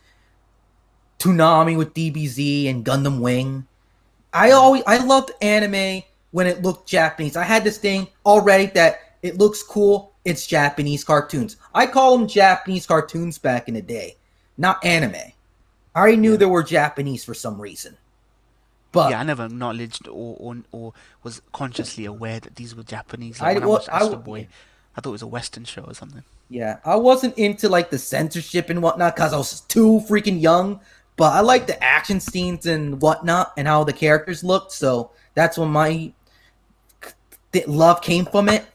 Toonami with DBZ and Gundam Wing. mm, I loved anime when it looked Japanese. I had this thing already that it looks cool. It's Japanese cartoons. I call them Japanese cartoons back in the day, not anime. I already knew yeah, they were Japanese for some reason, yeah. I but never acknowledged or was consciously aware that these were Japanese. Like I when I well, watched I Astro yeah. Boy, I thought it was a Western show or something. Yeah, I wasn't into like the censorship and whatnot because I was too freaking young. But I like Mm, the action scenes and whatnot and how the characters looked. So that's when my love came from it.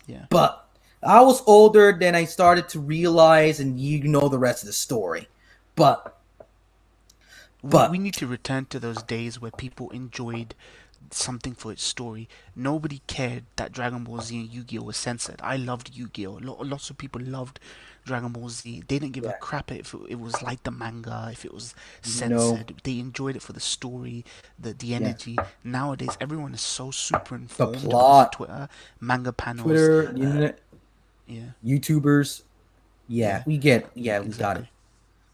yeah. But I was older, then I started to realize, and you know the rest of the story. But We but need to return to those days where people enjoyed something for its story. Nobody cared that Dragon Ball Z and Yu-Gi-Oh was censored. I loved Yu-Gi-Oh. Lots of people loved Dragon Ball Z. They didn't give a yeah, crap if it was like the manga, if it was no, censored. They enjoyed it for the story, the yeah, energy. Nowadays, everyone is so super the informed because of plot, Twitter, manga panels. Twitter, the Uh, internet, yeah, YouTubers. Yeah, yeah, we got it. exactly.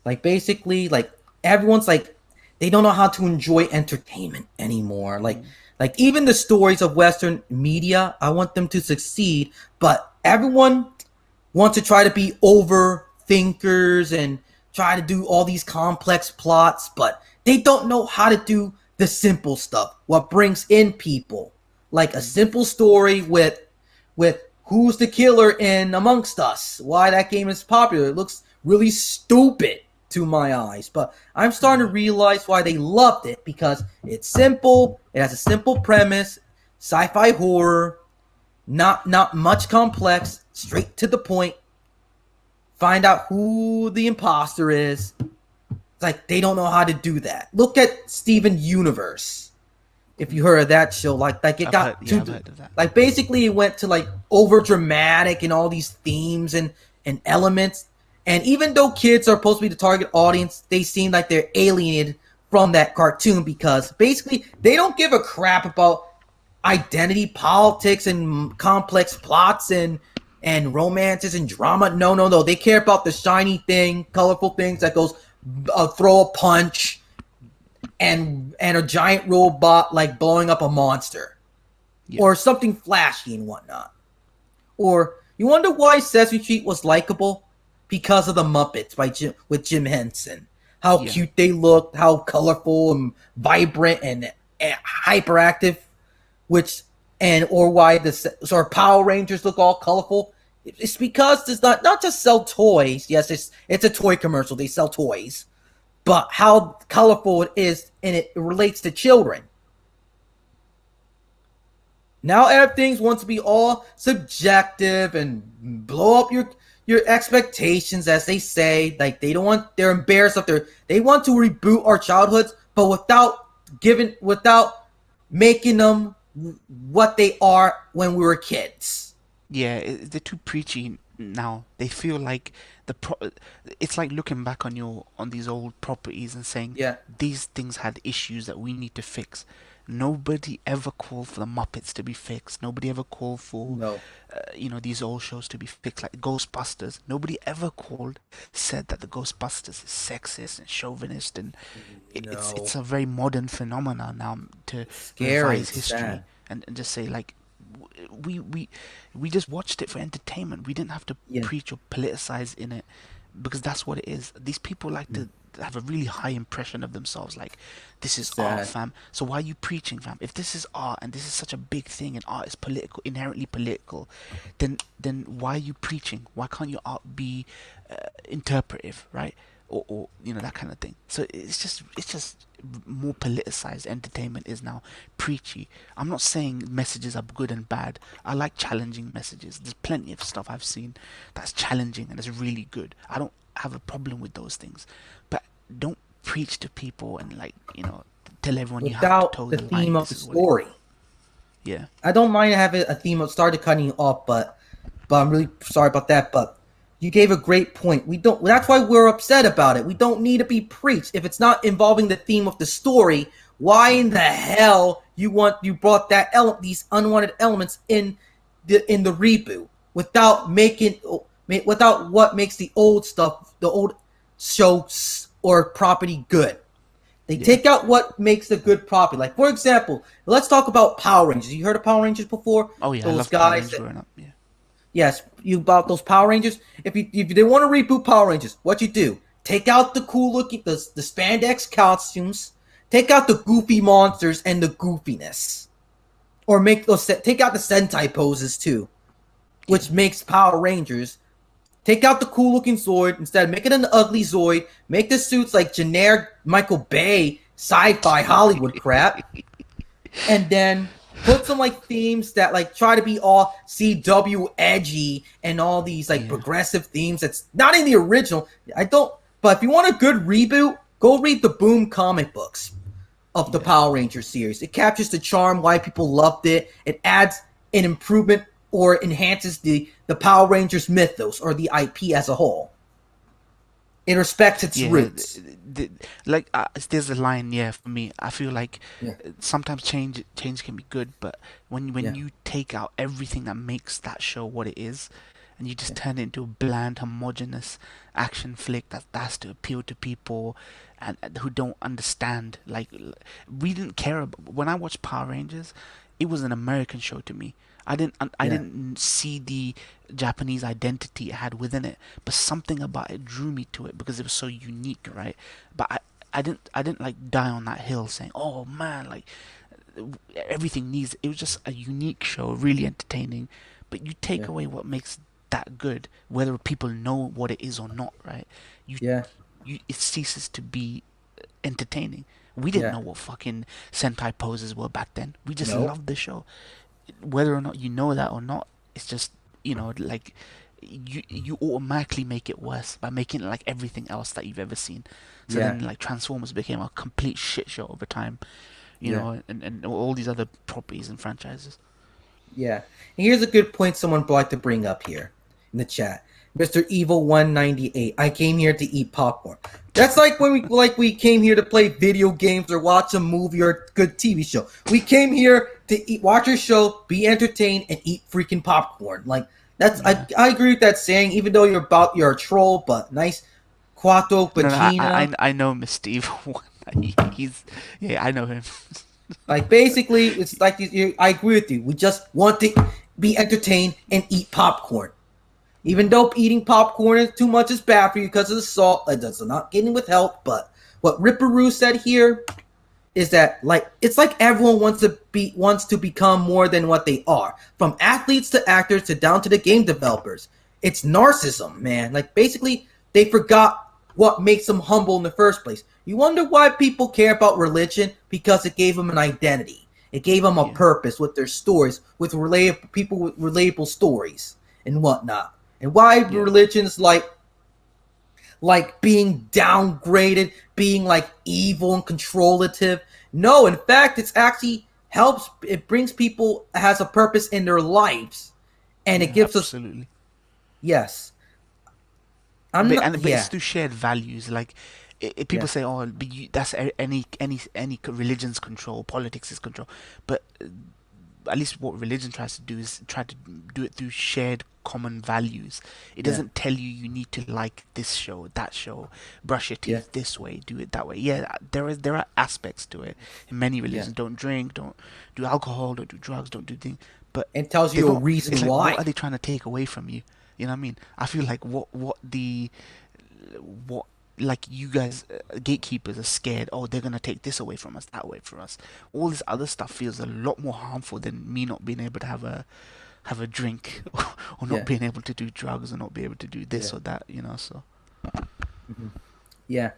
Like basically, like everyone's like they don't know how to enjoy entertainment anymore. Mm, Like even the stories of Western media, I want them to succeed, but everyone wants to try to be overthinkers and try to do all these complex plots, but they don't know how to do the simple stuff. What brings in people, like a mm, simple story with who's the killer in Amongst Us. Why that game is popular. It looks really stupid to my eyes, but I'm starting yeah. to realize why they loved it, because it's simple, it has a simple premise, sci-fi horror, not much complex, straight to the point. Find out who the imposter is. It's like they don't know how to do that. Look at Steven Universe. If you heard of that show, like it I've heard. got Yeah, too, I've heard of that. like basically it went to like over dramatic and all these themes and elements. And even though kids are supposed to be the target audience, they seem like they're alienated from that cartoon because basically they don't give a crap about identity politics and complex plots and romances and drama. No, no, no. They care about the shiny thing, colorful things that goes throw a punch and a giant robot like blowing up a monster Yeah, or something flashy and whatnot. Or you wonder why Sesame Street was likable? Because of the Muppets with Jim Henson. How yeah, cute they looked, how colorful and vibrant and hyperactive, which and or why the Power Rangers look all colorful. It's because it's not just sell toys. Yes, it's a toy commercial. They sell toys, but how colorful it is and it relates to children. Now everything wants to be all subjective and blow up your expectations, as they say. Like they're embarrassed of they want to reboot our childhoods, but without making them what they are when we were kids. yeah. They're too preachy now. They feel like it's like looking back on these old properties and saying Yeah, these things had issues that we need to fix. Nobody ever called for the Muppets to be fixed. Nobody ever called for, no, these old shows to be fixed, like Ghostbusters. Nobody ever said that the Ghostbusters is sexist and chauvinist, and no. it's a very modern phenomenon now to It's scary. revise It's history sad. and just say like we we we just watched it for entertainment. We didn't have to Yeah, preach or politicize in it because that's what it is. These people like to have a really high impression of themselves, like this is art, sad. fam. So why are you preaching, fam? If this is art and this is such a big thing and art is political, inherently political, then why are you preaching? Why can't your art be interpretive, right? Or that kind of thing. So it's just more politicized. Entertainment is now preachy. I'm not saying messages are good and bad. I like challenging messages. There's plenty of stuff I've seen that's challenging and it's really good. I don't have a problem with those things, but don't preach to people and tell everyone you have to Without toe the the line. theme of This the is what it. story. Yeah, I don't mind having a theme of started cutting you off, but I'm really sorry about that. But you gave a great point. We don't. That's why we're upset about it. We don't need to be preached if it's not involving the theme of the story. Why in the hell you brought these unwanted elements in the reboot without what makes the old shows or property good? They yeah. take out what makes a good property. Like, for example, let's talk about Power Rangers. You heard of Power Rangers before? Oh yeah, I Those loved Power guys Rangers that, growing up. Yeah, yes, you about those Power Rangers. If they want to reboot Power Rangers, what you do? Take out the cool looking the spandex costumes, take out the goofy monsters and the goofiness, or take out the Sentai poses too, yeah, which makes Power Rangers. Take out the cool looking Zord instead. Make it an ugly Zoid. Make the suits like generic Michael Bay sci-fi Hollywood crap, and then put some like themes that like try to be all CW edgy and all these like yeah, progressive themes that's not in the original. I don't. But if you want a good reboot, go read the Boom comic books of the yeah. Power Rangers series. It captures the charm, why people loved it. It adds an improvement or enhances the Power Rangers mythos or the IP as a whole. It respects its Yeah, roots. like there's a line. Yeah, for me, I feel like Yeah, sometimes change can be good, but when yeah, you take out everything that makes that show what it is, and you just yeah, turn it into a bland, homogenous action flick that's to appeal to people and who don't understand. Like we didn't care about when I watched Power Rangers. It was an American show to me. I yeah, didn't see the Japanese identity it had within it, but something about it drew me to it because it was so unique, right? But I didn't like die on that hill saying, "Oh man, like everything needs." It was just a unique show, really entertaining. But you take yeah, away what makes that good, whether people know what it is or not, right? You yeah, it ceases to be entertaining. We didn't yeah. know what fucking Sentai poses were back then. We just No. loved the show. Whether or not you know that or not, it's just like you automatically make it worse by making it like everything else that you've ever seen. So Yeah, then like Transformers became a complete shit show over time. Yeah. and all these other properties and franchises. Yeah. And here's a good point someone would like to bring up here in the chat. Mr. Evil 198. I came here to eat popcorn. That's like when we came here to play video games or watch a movie or a good TV show. We came here to watch a show, be entertained, and eat freaking popcorn. Like that's Yeah. I agree with that saying, even though you're a troll, but nice Quattro No, no, Pagina. I know Mr. Evil. He's yeah, I know him. Like basically, it's like I agree with you. We just want to be entertained and eat popcorn. Even though eating popcorn is too much is bad for you because of the salt, that's not getting with health. But what Ripperoo said here is that it's like everyone wants to become more than what they are, from athletes to actors to down to the game developers. It's narcissism, man. Like basically, they forgot what makes them humble in the first place. You wonder why people care about religion? Because it gave them an identity. It gave them a Yeah, purpose with their stories, with relatable people with relatable stories and whatnot. And why yeah, religion's like being downgraded, being like evil and controlative. No, in fact, it's actually helps. It brings people has a purpose in their lives, and it yeah, gives us absolutely. yes. I'm not. But it's Yeah, through shared values. Like people yeah, say, oh, but that's any religion's control, politics is control. But at least what religion tries to do is try to do it through shared common values. It yeah, doesn't tell you need to like this show, that show, brush your yeah, teeth this way, do it that way. Yeah, there are aspects to it. In many yeah. religions, don't drink, don't do alcohol, don't do drugs, don't do things. But And tells they're you a not. reason It's like, what why. are they trying to take away from you? You know what I mean? I feel like what like you guys gatekeepers are scared, oh, they're gonna take this away from us, that away from us. All this other stuff feels a lot more harmful than me not being able to have a drink or not Yeah, being able to do drugs or not be able to do yeah, this or that, so hmm yeah.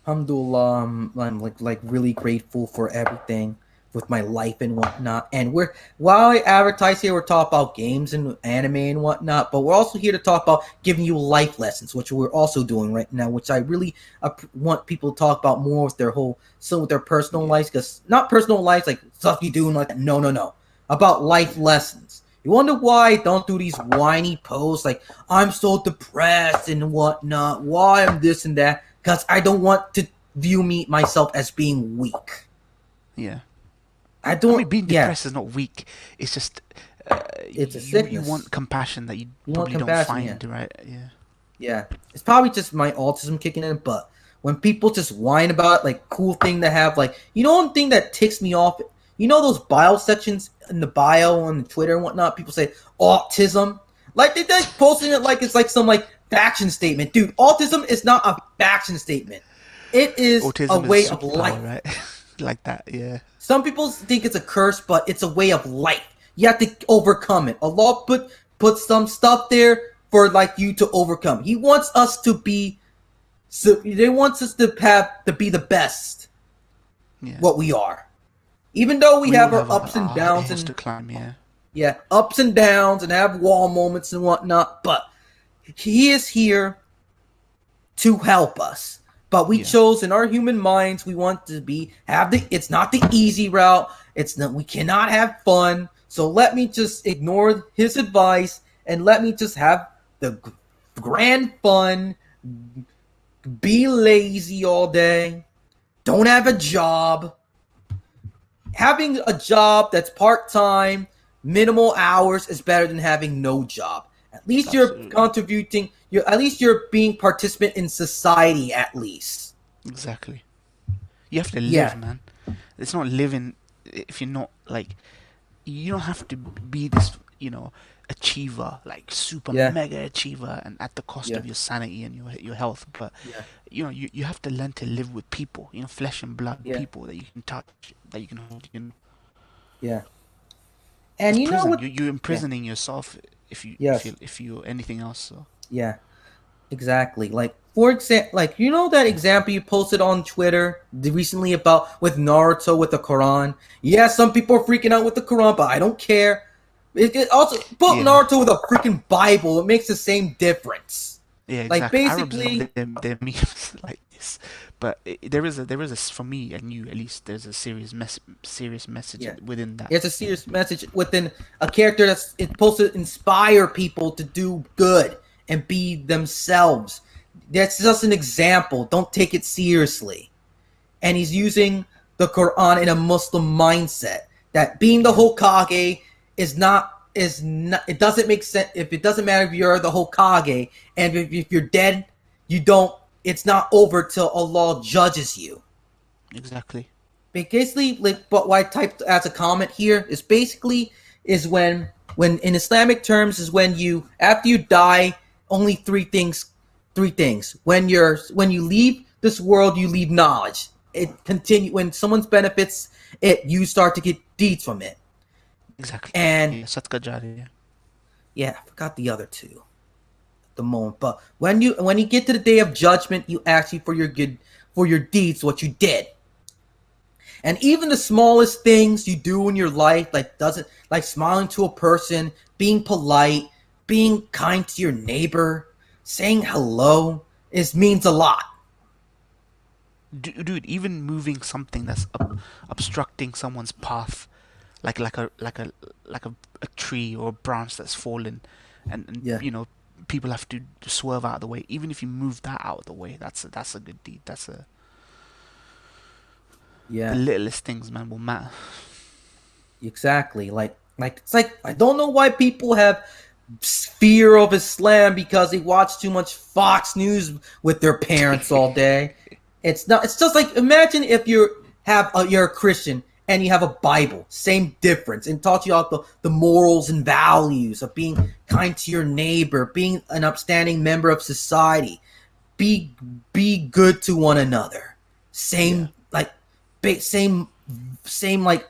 Alhamdulillah, I'm like really grateful for everything with my life and whatnot. And we're while I advertise here, we're talking about games and anime and whatnot, but we're also here to talk about giving you life lessons, which we're also doing right now. Which I really want people to talk about more with with their personal yeah, lives, because not personal lives like stuff you do and like that. No, no, no, about life lessons. You wonder why I don't do these whiny posts like I'm so depressed and whatnot. Why I'm this and that because I don't want to view myself as being weak. yeah. I I don't. mean, being Yeah, depressed is not weak. It's just it's a you sickness. want compassion that you You want probably don't compassion, yeah, find, right? Yeah, yeah. It's probably just my autism kicking in, but when people just whine about like cool thing to have, like one thing that ticks me off. Those bio sections in the bio on Twitter and whatnot. People say autism, like they're like posting it like it's like some like faction statement, dude. Autism is not a faction statement. It is a autism is a way of superpower, life. right? Like that. Yeah, Some people think it's a curse, but it's a way of life. You have to overcome it. Allah put some stuff there for like you to overcome. He wants us to be. So they wants us to be the best yeah. what we are. Even though we We all have our have ups and our downs hills to and climb. Yeah, yeah, ups and downs and have wall moments and whatnot, but he is here to help us. But we yeah. chose in our human minds we want to it's not the easy route. It's not we cannot have fun. So let me just ignore his advice and let me just have the grand fun, be lazy all day, don't have a job. Having a job that's part-time, minimal hours is better than having no job. At least you're Absolutely. contributing. At least you're being participant in society. At least, Exactly. You have to live, yeah, man. It's not living if you're not like you don't have to be this, achiever, like super yeah, mega achiever and at the cost yeah, of your sanity and your health, but yeah, you have to learn to live with people, flesh and blood yeah, people that you can touch, that you can hold, yeah. it's And you know prison. what? You're Yeah, imprisoning yourself if you if yes, you if you anything else, so yeah, exactly. Like for example, like that example you posted on Twitter recently about with Naruto with the Quran. Yeah, some people are freaking out with the Quran, but I don't care. It also put yeah. Naruto with a freaking Bible. It makes the same difference. Yeah, Like exactly. Arabs love basically, their memes like this. But there is a for me and you at least there's a serious message Yeah, within that. it's a Yeah, serious message within a character that's it's supposed to inspire people to do good and be themselves. That's just an example. Don't take it seriously. And he's using the Quran in a Muslim mindset that being the yeah, Hokage is not it doesn't make sense if it doesn't matter if you're the Hokage and if you're dead, you don't it's not over till Allah judges you. exactly. Basically, like, but what I typed as a comment here is basically is when in Islamic terms is when you after you die only three things when you leave this world you leave knowledge. It continue when someone's benefits it you start to get deeds from it. Exactly. And Yeah, Satka Jari. yeah, I forgot the other two at the moment. But when you get to the day of judgment, you ask you for your deeds, what you did. And even the smallest things you do in your life, like doesn't like smiling to a person, being polite, being kind to your neighbor, saying hello, is means a lot. Dude, even moving something that's obstructing someone's path, like a tree or a branch that's fallen, and Yeah, you know people have to swerve out of the way. Even if you move that out of the way, that's a good deed. That's a the yeah, littlest things, man, will matter. exactly. Like it's like I don't know why people have fear of Islam because they watch too much Fox News with their parents all day. It's not. It's just like imagine if you're a Christian and you have a Bible, same difference, and taught you about the morals and values of being kind to your neighbor, being an upstanding member of society, be be good to one another. Yeah, Same like same like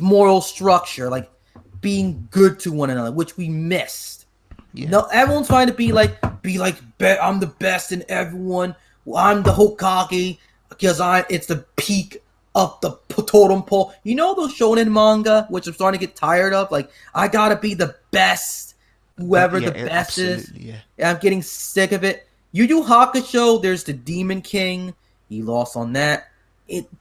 moral structure, like being good to one another, which we missed. yeah, No, everyone's trying to I'm the best in everyone. I'm the Hokage because it's the peak of the totem pole. You know those shonen manga, which I'm starting to get tired of. Like I gotta be the best, whoever the best is. absolutely, yeah, I'm getting sick of it. Yu Yu Hakusho, there's the Demon King. He lost on that.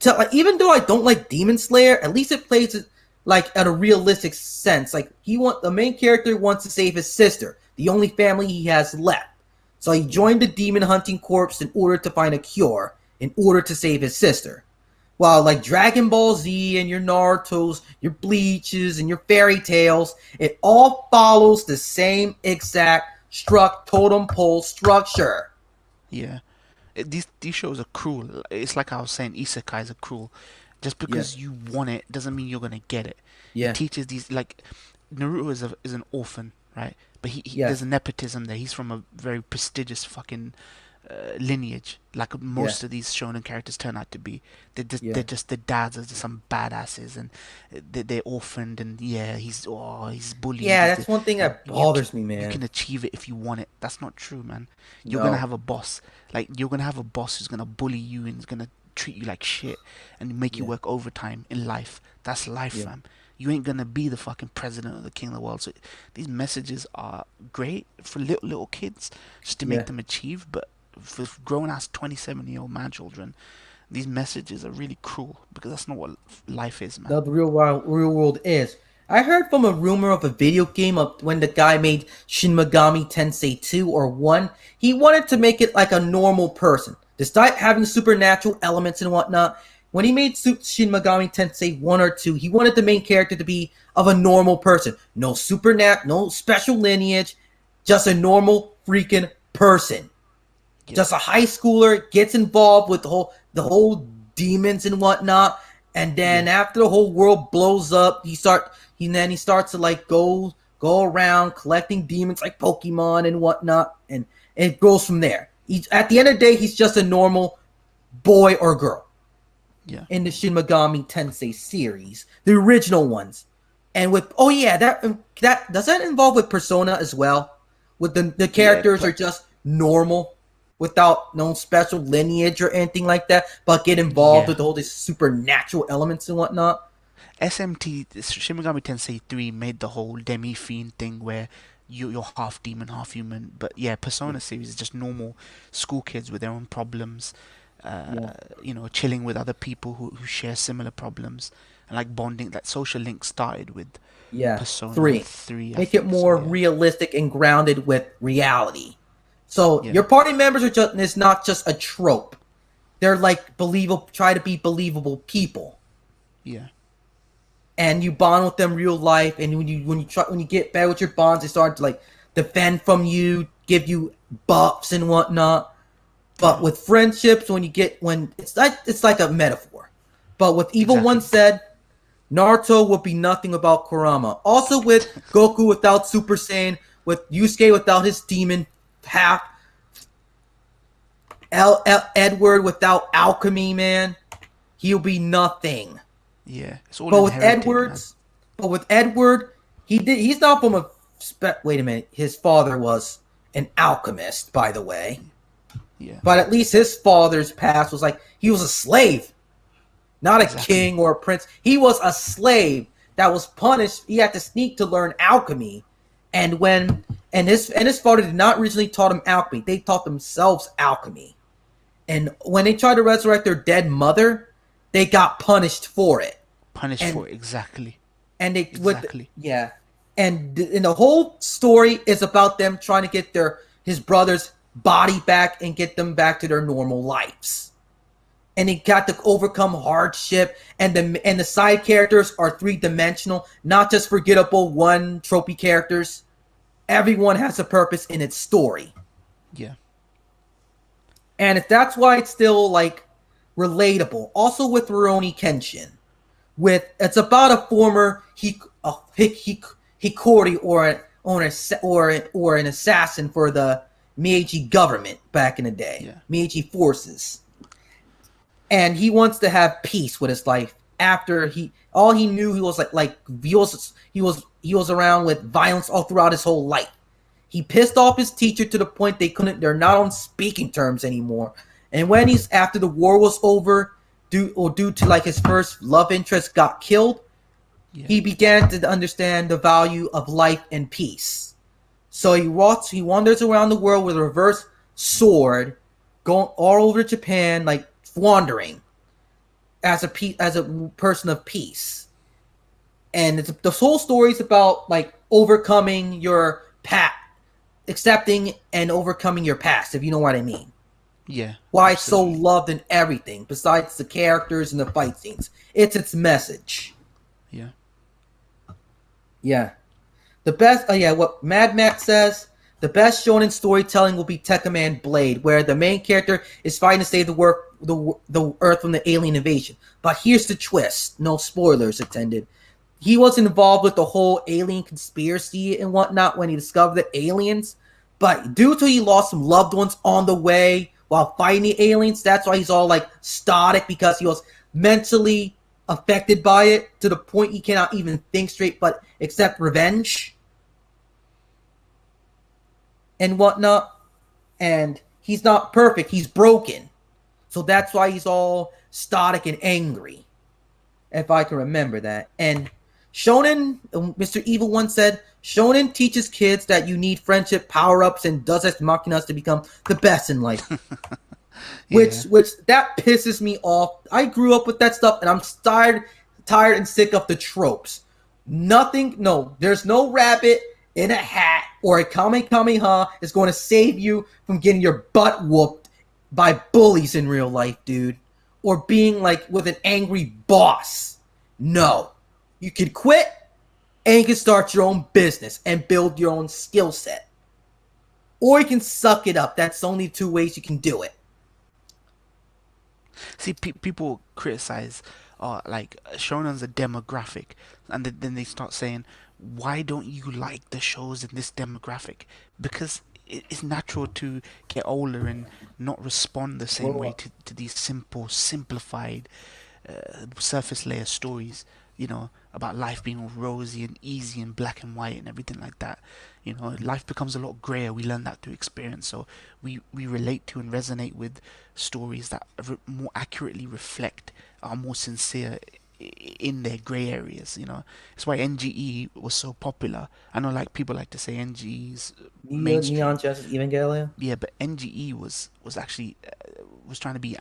Like, even though I don't like Demon Slayer, at least it plays it like at a realistic sense. Like the main character wants to save his sister, the only family he has left. So he yeah, joined the demon hunting corps in order to find a cure, in order to save his sister. While like Dragon Ball Z and your Naruto's, your Bleaches and your fairy tales, it all follows the same exact totem pole structure. yeah. These shows are cruel. It's like I was saying, isekais are cruel. Just Yeah, because you want it doesn't mean you're gonna get it. It yeah, teaches these like Naruto is an orphan, right? But yeah, there's a nepotism there. He's from a very prestigious fucking lineage, like yeah, most of these shonen characters turn out to be. yeah. They're just the dads are just some badasses, and they're orphaned, and yeah, he's bullied. Yeah, that's one thing And that bothers me, you man. can achieve it if you want it. That's not true, man. You're gonna No. have a boss, like you're gonna have a boss who's gonna bully you and is gonna treat you like shit and make you Yeah, work overtime in life. That's life, yeah, fam. You ain't gonna be the fucking president or the king of the world. So these messages are great for little kids just to make yeah. them achieve, but for grown ass 27-year-old man children, these messages are really cruel because that's not what life is, man. The real world is. I heard from a rumor of a video game of when the guy made Shin Megami Tensei 2 or 1, he wanted to make it like a normal person. Despite having supernatural elements and whatnot, when he made Shin Megami Tensei 1 or 2, he wanted the main character to be of a normal person. No special lineage, just a normal freaking person. Yeah, Just a high schooler gets involved with the whole demons and whatnot, and yeah, then after the whole world blows up, he starts to like go around collecting demons like Pokemon and whatnot, and it goes from there. At the end of the day, he's just a normal boy or girl yeah, in the Shin Megami Tensei series, the original ones. And with oh yeah, that does that involve with Persona as well? With the yeah. characters are just normal without no special lineage or anything like that, but get involved Yeah. with all these supernatural elements and whatnot. SMT Shin Megami Tensei 3 made the whole demi fiend thing where you're half demon, half human. But yeah, Yeah, Persona series is just normal school kids with their own problems. Yeah. chilling with other people who share similar problems, and like bonding. That social link started with Yeah. Persona Three. 3, I Make it think. So more yeah, realistic and grounded with reality. So yeah, your party members are just it's not just a trope. They're like believable try to be believable people. yeah, And you bond with them real life, and when you get better with your bonds, they start to like defend from you, give you buffs and whatnot. But yeah. with friendships, when it's like a metaphor. But with Evil One Exactly. said, Naruto would be nothing without Kurama. Also with Goku without Super Saiyan, with Yusuke without his demon half, Edward without alchemy, man, he'll be nothing. Yeah, it's all But with inherited, man. Edwards, but with Edward, he's not from a wait a minute. His father was an alchemist, by the way. Yeah, But at least his father's past was like he was a slave, not a exactly. king or a prince. He was a slave that was punished. He had to sneak to learn alchemy. And when and his father did not originally taught him alchemy. They taught themselves alchemy. And when they tried to resurrect their dead mother, they got punished for it. Punished And for it. Exactly. and they with Exactly. yeah. And the whole story is about them trying to get his brother's body back and get them back to their normal lives. And he got to overcome hardship, and the side characters are three-dimensional, not just forgettable one tropey characters. Everyone has a purpose in its story, Yeah. and if that's why it's still like relatable. Also with Rurouni Kenshin, with it's about a former Hikori or an assassin for the Meiji government back in the day, Yeah. Meiji forces, and he wants to have peace with his life. After all he knew, he was like he was around with violence all throughout his whole life. He pissed off his teacher to the point they're not on speaking terms anymore. And when he's after the war was over, due to like his first love interest got killed, Yeah. he began to understand the value of life and peace. So he wanders around the world with a reverse sword, going all over Japan, like wandering as a person of peace. And the whole story is about like overcoming your past, accepting and overcoming your past, if you know what I mean. Yeah. Why it's so Absolutely. loved in everything, besides the characters and the fight scenes. It's its message. Yeah. Yeah. The best, yeah, what Mad Max says, the best shonen storytelling will be Tekkaman Blade, where the main character is fighting to save the Earth from the alien invasion. But here's the twist, no spoilers intended. He was involved with the whole alien conspiracy and whatnot when he discovered the aliens. But due to he lost some loved ones on the way while fighting the aliens, that's why he's all like static, because he was mentally affected by it to the point he cannot even think straight but accept revenge and whatnot. And he's not perfect, he's broken. So that's why he's all static and angry, if I can remember that. And Shonen, Mr. Evil One said, Shonen teaches kids that you need friendship, power ups, and does ex machinas to become the best in life. Yeah. Which that pisses me off. I grew up with that stuff, and I'm tired and sick of the tropes. Nothing, no, there's no rabbit in a hat or a kamehameha is going to save you from getting your butt whooped by bullies in real life, dude, or being like with an angry boss. No, you can quit and you can start your own business and build your own skill set, or you can suck it up. That's only two ways you can do it. See, people criticize, like shonen's a demographic, and then they start saying, "Why don't you like the shows in this demographic?" Because it's natural to get older and not respond the same way to these simplified, surface layer stories. About life being all rosy and easy and black and white and everything like that. Life becomes a lot grayer. We learn that through experience. So we relate to and resonate with stories that more accurately reflect, are more sincere in their grey areas. It's why NGE was so popular. I know, like, people like to say NGE is Neon mainstream. Genesis Evangelion. Yeah, but NGE was actually was trying to be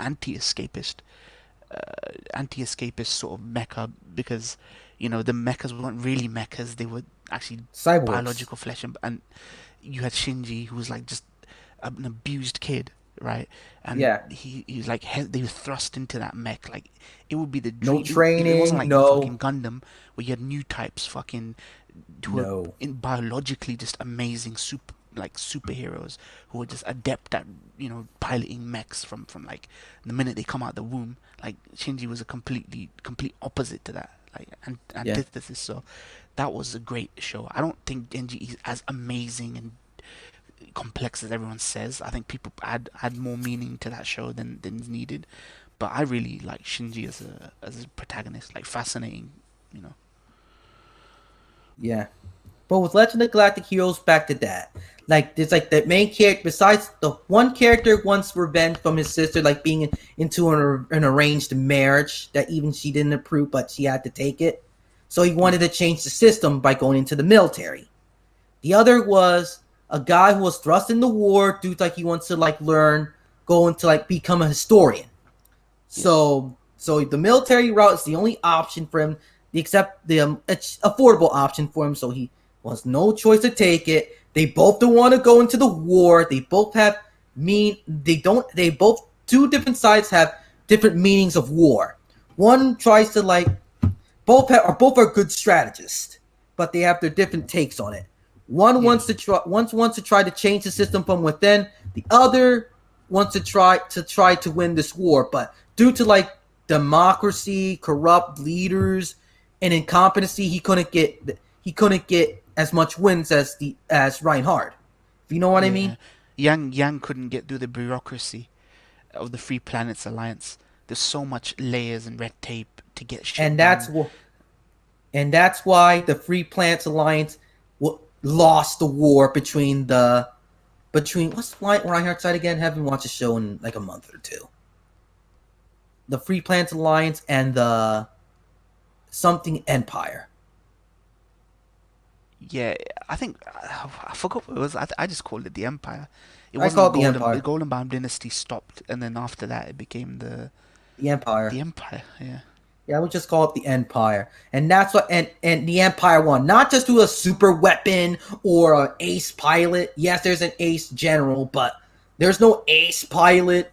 anti-escapist sort of mecha, because the mechas weren't really mechas; they were actually Cyborgs. biological flesh, and you had Shinji, who was like just an abused kid, right? And Yeah. he was like they were thrust into that mech. Like it would be the No dream. It wasn't training. like fucking No. Gundam where you had new types fucking who were No. biologically just amazing superheroes who were just adept at piloting mechs from like the minute they come out the womb. Like Shinji was a complete opposite to that, like Yeah. antithesis. So that was a great show. I don't think Genji is as amazing and complex as everyone says. I think people add more meaning to that show than is needed. But I really like Shinji as a protagonist, like fascinating, you know. Yeah. But with Legend of Galactic Heroes, back to that. Like, there's like the main character, besides the one character wants revenge from his sister, like being into an arranged marriage that even she didn't approve, but she had to take it. So he wanted Yeah, to change the system by going into the military. The other was a guy who was thrust in the war due to like he wants to like learn, go into like become a historian. yeah, So the military route is the only option for him, except the affordable option for him. So he wants no choice to take it. They both don't want to go into the war. They both have mean. They don't. They both two different sides have different meanings of war. One tries to like both are good strategists, but they have their different takes on it. One yeah, wants to try to change the system from within. The other wants to try to win this war, but due to like democracy, corrupt leaders, and incompetency, he couldn't get as much wins as Reinhardt. If you know what I mean? yeah. Yang couldn't get through the bureaucracy of the Free Planets Alliance. There's so much layers and red tape to get shit And that's done. what and that's why the Free Planets Alliance lost the war between what's Reinhardt's side again? Haven't watched a show in like a month or two. The Free Planets Alliance and the something Empire. Yeah, I think I forgot what it was. I just called it the Empire. It I wasn't call the it the Golden Empire. Golden dynasty stopped, and then after that it became The Empire. the Empire. Yeah, Yeah, we just call it the Empire, and that's what and the Empire won. Not just through a super weapon or an ace pilot. Yes, there's an ace general, but there's no ace pilot.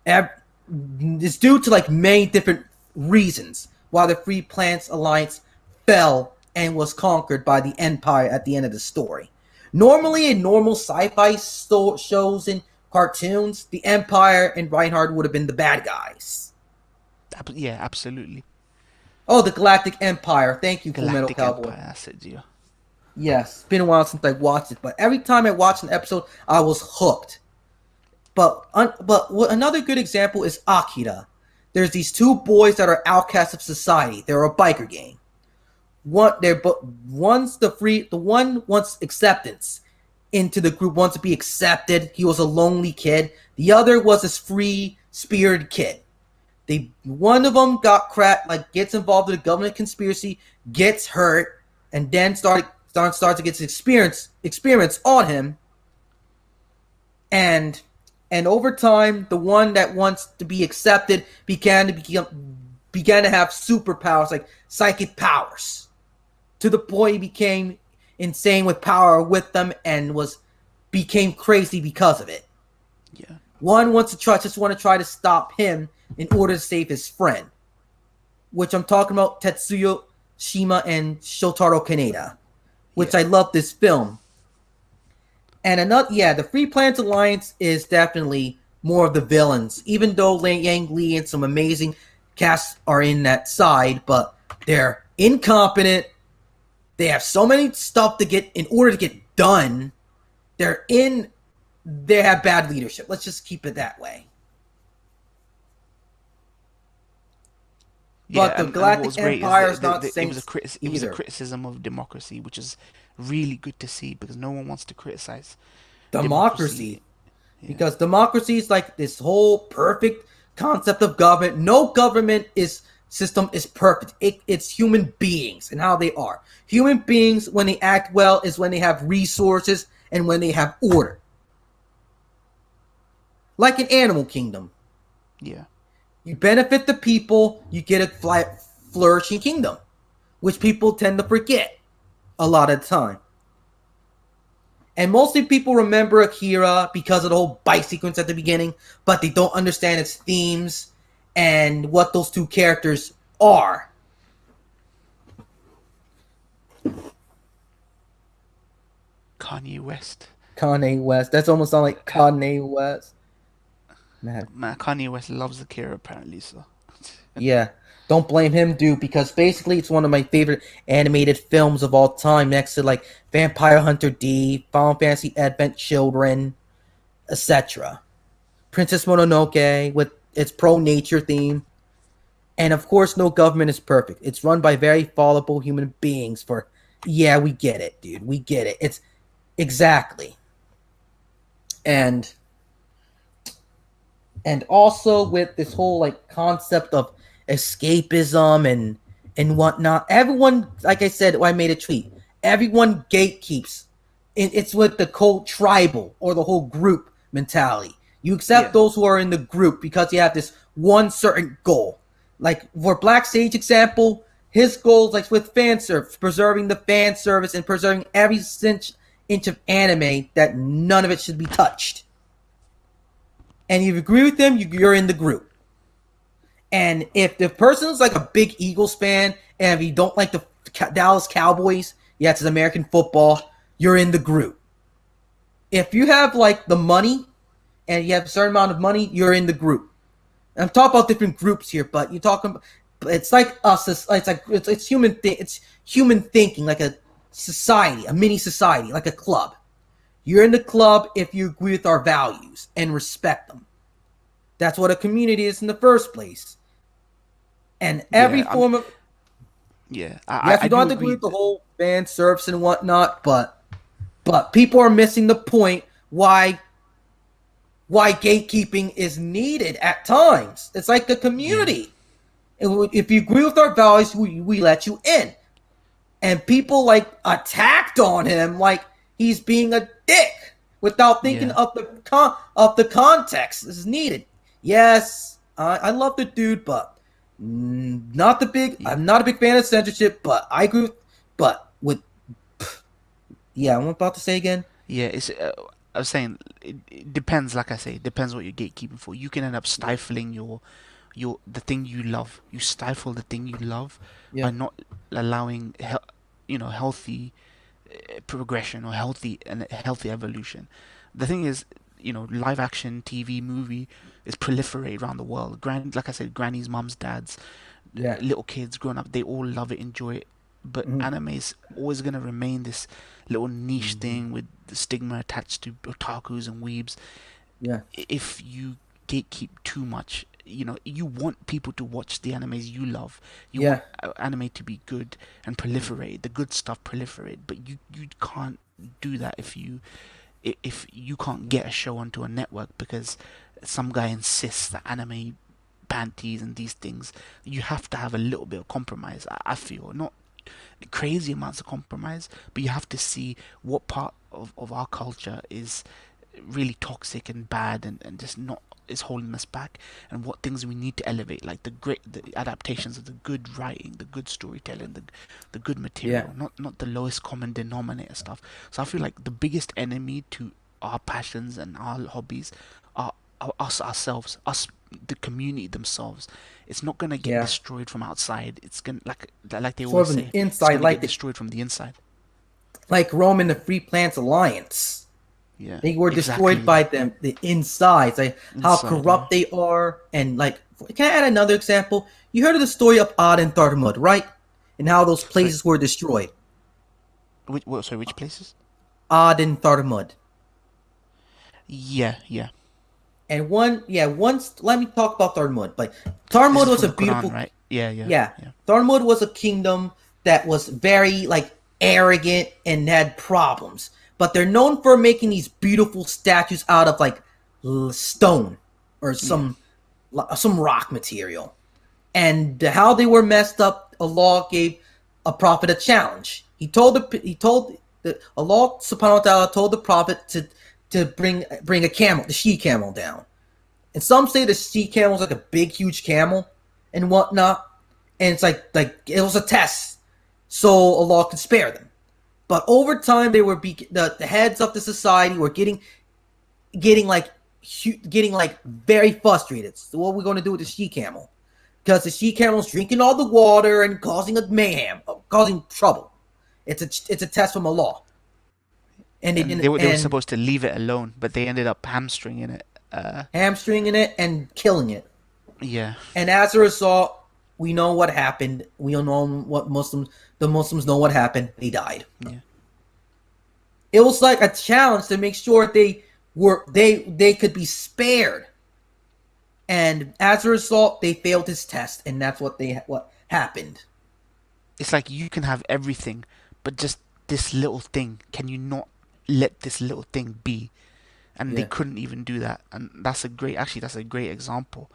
It's due to like many different reasons why the Free Planets Alliance fell and was conquered by the Empire at the end of the story. Normally, in normal sci-fi shows and cartoons, the Empire and Reinhardt would have been the bad guys. yeah, absolutely. Oh, the Galactic Empire. Thank you, Full Metal Galactic Cowboy. Empire. I said, yeah, Yes, it's been a while since I watched it, but every time I watched an episode, I was hooked. But another good example is Akira. There's these two boys that are outcasts of society. They're a biker gang. The one wants acceptance into the group, wants to be accepted. He was a lonely kid. The other was this free spirited kid. One of them gets involved in a government conspiracy, gets hurt, and then starts to get experiments on him, and over time, the one that wants to be accepted began to have superpowers, like psychic powers, to the point he became insane with power with them and became crazy because of it. yeah, One just want to try to stop him in order to save his friend, which I'm talking about Tetsuya Shima and Shotaro Kaneda, which yeah, I love this film. And the Free Planet Alliance is definitely more of the villains, even though Yang Li and some amazing casts are in that side, but they're incompetent. They have so many stuff to get in order to get done. They have bad leadership. Let's just keep it that way. But yeah. the And what Galactic was great is Empire that is not it was saints it was a either. criticism of democracy, which is really good to see because no one wants to criticize democracy. Democracy. Yeah, Because democracy is like this whole perfect concept of government. No government is system is perfect. It's human beings and how they are. Human beings, when they act well, is when they have resources and when they have order. Like in Animal Kingdom. Yeah. You benefit the people, you get a flourishing kingdom, which people tend to forget a lot of the time. And mostly people remember Akira because of the whole bite sequence at the beginning, but they don't understand its themes and what those two characters are. Kanye West. Kanye West. That's almost sound like Kanye West. Man, Man, Kanye West loves Akira apparently. So. yeah. Don't blame him, dude, because basically it's one of my favorite animated films of all time, next to like Vampire Hunter D, Final Fantasy Advent Children, etc. Princess Mononoke with its pro nature theme. And of course, no government is perfect. It's run by very fallible human beings for, yeah, we get it, dude. We get it. It's exactly. And also with this whole like concept of escapism and whatnot. Everyone, like I said, I made a tweet. Everyone gatekeeps. It's with the whole tribal or the whole group mentality. You accept Yeah. those who are in the group because you have this one certain goal. Like for Black Sage example, his goals like with fan service, preserving the fan service and preserving every inch of anime that none of it should be touched. And if you agree with them, you're in the group. And if the person's like a big Eagles fan, and if you don't like the Dallas Cowboys, yeah, it's American football, you're in the group. If you have like the money, and you have a certain amount of money, you're in the group. And I'm talking about different groups here, but you're talking. It's like us. It's human. It's human thinking, like a society, a mini society, like a club. You're in the club if you agree with our values and respect them. That's what a community is in the first place. And every Yeah. form of Yeah. yes, I you don't do have to agree agree. with the whole fan service and whatnot, but people are missing the point why gatekeeping is needed at times. It's like a Yeah. community. If you agree with our values, we let you in. And people like attacked on him like he's being a dick without thinking Yeah. of the context is needed. Yes, I love the dude, but not the big. Yeah. I'm not a big fan of censorship, but I agree. But with yeah, I'm about to say again. Yeah. It's. I was saying it depends. Like I say, it depends what you're gatekeeping for. You can end up stifling your the thing you love. You stifle the thing you love Yeah, by not allowing healthy progression or healthy evolution. The thing is, live action TV movie is proliferate around the world. Like I said, grannies, mums, dads, yeah, little kids growing up, they all love it, enjoy it. But mm-hmm. anime is always gonna remain this little niche Mm-hmm. thing with the stigma attached to otakus and weebs. Yeah, If you gatekeep too much, you want people to watch the animes you love. You yeah, want anime to be good and proliferate, the good stuff proliferate. But you can't do that if you can't get a show onto a network because some guy insists that anime panties and these things. You have to have a little bit of compromise. I feel not crazy amounts of compromise, but you have to see what part of our culture is really toxic and bad and just not is holding us back, and what things we need to elevate, like the adaptations of the good writing, the good storytelling, the good yeah, material, not the lowest common denominator stuff. So I feel like the biggest enemy to our passions and our hobbies are us ourselves, us the community themselves. It's not gonna get yeah. destroyed from outside. It's gonna like they Sort always of an say. It's inside, gonna get destroyed from the inside. like Rome and the Free Plants Alliance. Yeah, They were destroyed exactly by that. them, the insides, like how Inside, yeah. corrupt they are, and like, can I add another example? You heard of the story of Ad and Tharmud, right? And how those So, places were destroyed. sorry, which places? Ad and Tharmud. Yeah, yeah. And once, let me talk about Tharmud. But Tharmud This is was from a the Quran, beautiful, right? Yeah, yeah, yeah. yeah, Tharmud was a kingdom that was very like arrogant and had problems. But they're known for making these beautiful statues out of like stone or yeah, some rock material. And how they were messed up, Allah gave a prophet a challenge. Allah subhanahu wa ta'ala told the prophet to bring a camel, the she camel down. And some say the sea camel is like a big, huge camel and whatnot. And it's like it was a test, so Allah could spare them. But over time, they were the heads of the society were getting like very frustrated. So what are we going to do with the she camel? Because the she camel's drinking all the water and causing a mayhem, causing trouble. It's a test from Allah. And they were supposed to leave it alone, but they ended up hamstringing it. Hamstringing it and killing it. Yeah. And as a result, we know what happened. We know what the Muslims know what happened. They died. Yeah. It was like a challenge to make sure they could be spared. And as a result, they failed his test, and that's what happened. It's like you can have everything, but just this little thing. Can you not let this little thing be? And they Yeah. couldn't even do that. And that's a great example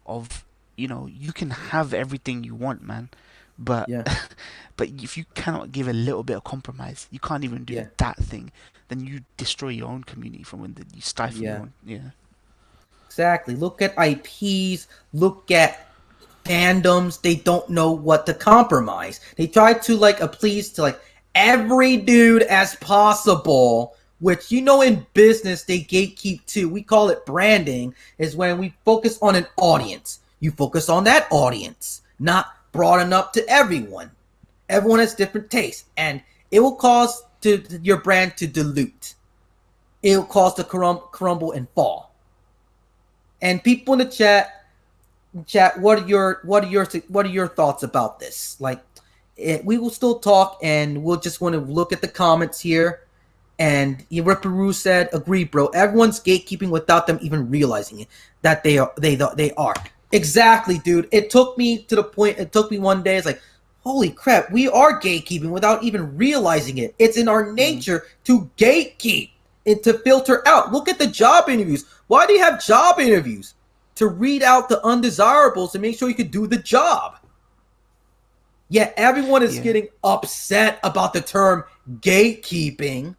of, you can have everything you want, man, but Yeah. but if you cannot give a little bit of compromise, you can't even do Yeah. that thing, then you destroy your own community from when you stifle your Yeah. own. Yeah. Exactly. Look at IPs. Look at fandoms. They don't know what to compromise. They try to appease to every dude as possible. Which in business they gatekeep too. We call it branding. Is when we focus on an audience. You focus on that audience, not broaden up to everyone. Everyone has different tastes, and it will cause your brand to dilute. It will cause to crumble and fall. And people in the chat, what are your thoughts about this? We will still talk, and we'll just want to look at the comments here. And Ripperoo said, "Agree, bro. Everyone's gatekeeping without them even realizing it. That they are. They are exactly, dude. It took me to the point. It took me one day. It's like, holy crap, we are gatekeeping without even realizing it. It's in our nature to gatekeep and to filter out. Look at the job interviews. Why do you have job interviews? To read out the undesirables and make sure you can do the job. Yet everyone is getting upset about the term gatekeeping.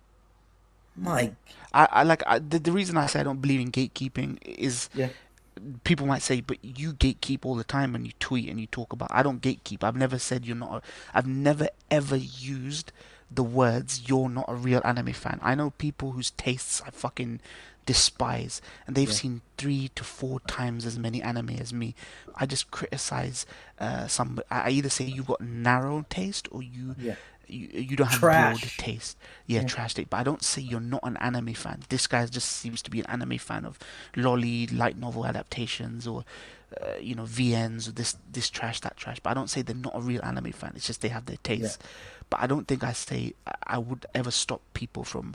My, the reason I say I don't believe in gatekeeping is people might say, but you gatekeep all the time when you tweet and you talk about. I don't gatekeep. I've never said you're not. I've never ever used the words "you're not a real anime fan." I know people whose tastes I fucking despise, and they've seen 3 to 4 times as many anime as me. I just criticize some. I either say you got narrow taste or you don't have broad taste. Trash taste. But I don't say you're not an anime fan. This guy just seems to be an anime fan of lolly light novel adaptations or VNs or this trash, that trash. But I don't say they're not a real anime fan. It's just they have their taste. But I don't think I would ever stop people from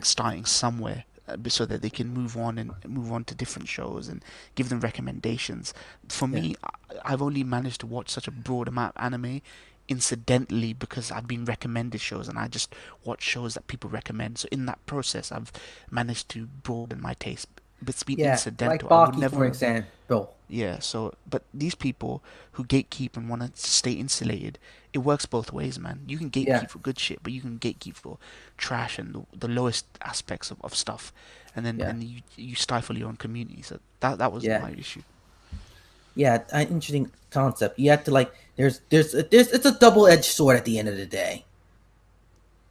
starting somewhere. So that they can move on to different shows and give them recommendations. For me, I've only managed to watch such a broad amount of anime incidentally because I've been recommended shows and I just watch shows that people recommend. So in that process, I've managed to broaden my taste. But it's been incidental. Like Baki, for example. Yeah. So, but these people who gatekeep and want to stay insulated, it works both ways, man. You can gatekeep for good shit, but you can gatekeep for trash and the lowest aspects of stuff, and then and you stifle your own community. So that was my issue. Yeah, an interesting concept. You have to there's it's a double-edged sword at the end of the day.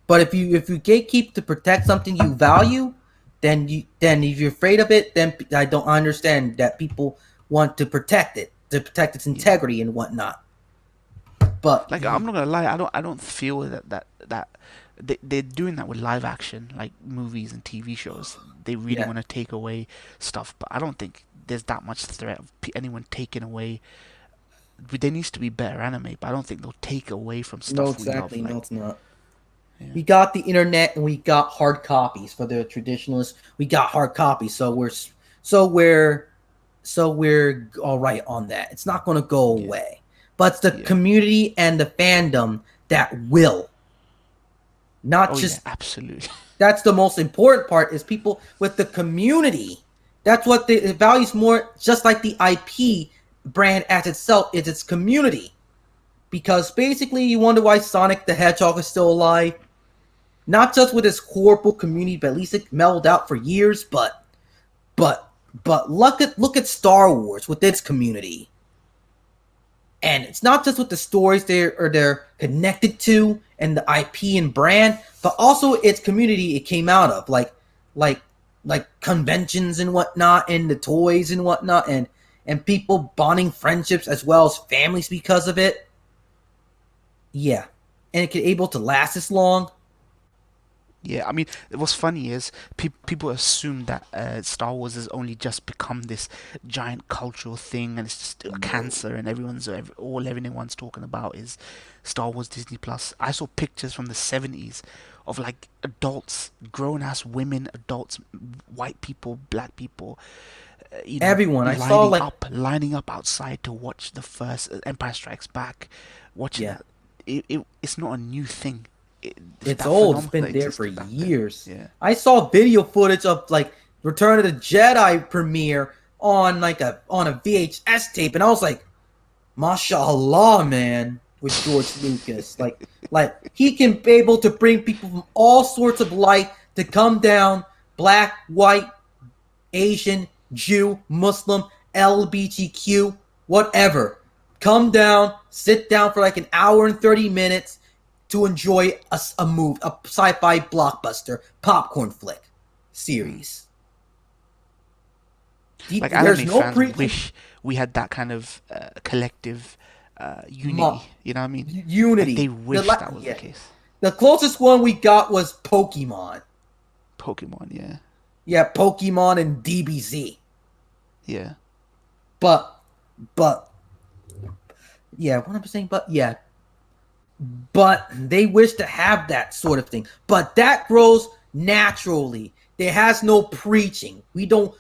But if you gatekeep to protect something you value, then if you're afraid of it, then I don't understand that people want to protect it, to protect its integrity and whatnot. But I'm not gonna lie, I don't feel that they're doing that with live action, like movies and TV shows. They really want to take away stuff, but I don't think there's that much threat of anyone taking away. There needs to be better anime, but I don't think they'll take away from stuff. No, exactly. We love. No, it's not. Yeah. We got the internet and we got hard copies for the traditionalists. We got hard copies, so we're all right on that. It's not going to go away, but it's the community and the fandom that will. Not just absolutely. That's the most important part. Is people with the community. That's what it values more. Just like the IP brand as itself is its community. Because basically, you wonder why Sonic the Hedgehog is still alive. Not just with its horrible community, but at least it mellowed out for years. But But look at Star Wars with its community, and it's not just with the stories they're connected to and the IP and brand, but also its community it came out of, like like conventions and whatnot, and the toys and whatnot, and people bonding friendships as well as families because of it. Yeah, and it could able to last this long. Yeah, I mean, what's funny is people assume that Star Wars has only just become this giant cultural thing, and it's just a No, cancer, and all everyone's talking about is Star Wars Disney Plus. I saw pictures from the '70s of like adults, grown ass women, adults, white people, black people, everyone I saw lining like lining up outside to watch the first Empire Strikes Back, watching yeah, that. It's not a new thing. it's That old. It's phenomenon been that there for existed back then. years. Yeah. I saw video footage of like Return of the Jedi premiere on a VHS tape, and I was like, "Mashallah, man!" With George Lucas, like he can be able to bring people from all sorts of light to come down, black, white, Asian, Jew, Muslim, LGBTQ, whatever. Come down, sit down for like an hour and 30 minutes to enjoy a sci-fi blockbuster popcorn flick Mm. series. Like There's anime no fans preaching. wish we had that kind of collective unity. You know what I mean? Like they Unity. wish that was the Yeah, case. the closest one we got was Pokemon. Pokemon, yeah, Yeah, Pokemon and DBZ. yeah, But but yeah, what I'm saying, but yeah, but they wish to have that sort of thing. But that grows naturally. There has no preaching. We don't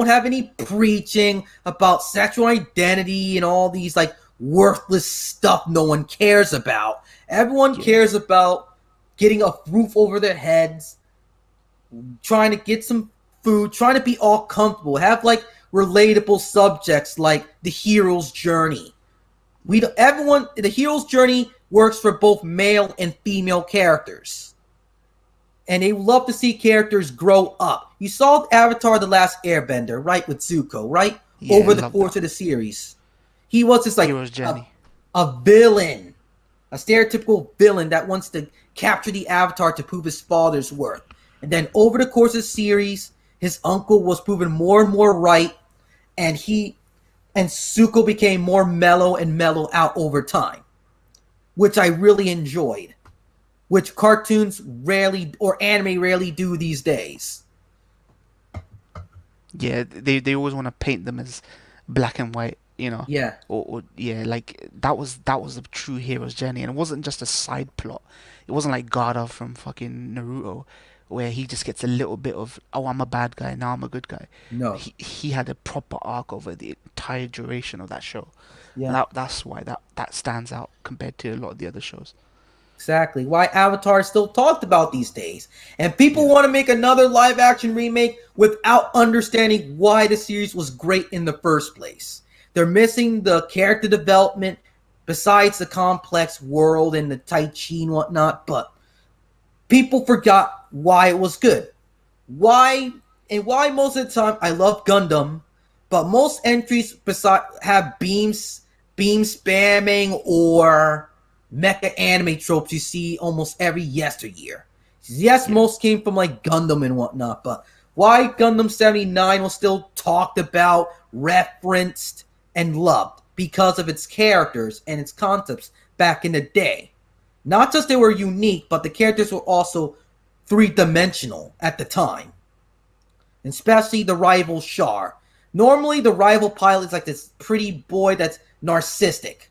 have any preaching about sexual identity and all these like worthless stuff no one cares about. Everyone yeah, cares about getting a roof over their heads, trying to get some food, trying to be all comfortable, have like relatable subjects like the hero's journey. Everyone the hero's journey works for both male and female characters, and they love to see characters grow up. You saw Avatar: The Last Airbender, right, with Zuko, right, yeah. over the Love course that. of the series. He was just like Hero's a, journey. a villain, a stereotypical villain that wants to capture the Avatar to prove his father's worth. And then over the course of the series, his uncle was proven more and more right, and Zuko became more mellow and mellow out over time, which I really enjoyed, which cartoons rarely or anime rarely do these days. Yeah, they always want to paint them as black and white, Yeah, or yeah, like that was a true hero's journey, and it wasn't just a side plot. It wasn't like Gaara from fucking Naruto, where he just gets a little bit of, oh, I'm a bad guy, now I'm a good guy. no, He had a proper arc over the entire duration of that show, and yeah, that's why that stands out compared to a lot of the other shows. exactly. Why Avatar is still talked about these days. And people Yeah, want to make another live action remake without understanding why the series was great in the first place. They're missing the character development besides the complex world and the Tai Chi and whatnot, but people forgot why it was good. Why why most of the time I love Gundam, but most entries beside have beam spamming or mecha anime tropes you see almost every yesteryear. Yes, yeah, most came from like Gundam and whatnot, but why Gundam 79 was still talked about, referenced, and loved because of its characters and its concepts back in the day. Not just they were unique, but the characters were also three-dimensional at the time, especially the rival Char. Normally, the rival pilot is like this pretty boy that's narcissistic,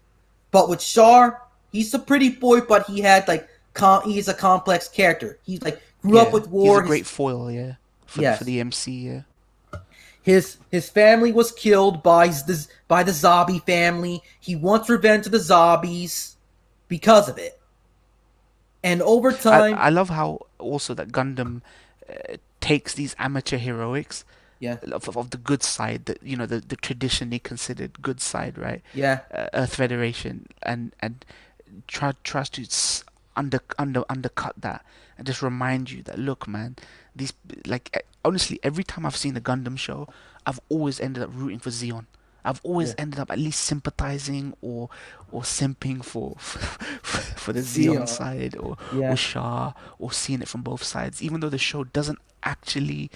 but with Char, he's a pretty boy, but he's a complex character. He's like grew up yeah. with He's a war. great foil, yeah, for Yes, the MC, yeah. his family was killed by the zombie family. He wants revenge of the zombies because of it, and over time, I love how also that Gundam takes these amateur heroics yeah, of the good side, that the traditionally considered good side, right? yeah, Earth Federation, and tries to undercut that and just remind you that, look, man, these, like, honestly, every time I've seen a Gundam show, I've always ended up rooting for Zeon. I've always Yeah. ended up at least sympathizing or simping for the Zeon Zeon. side, or Yeah. Shah, or seeing it from both sides, even though the show doesn't actually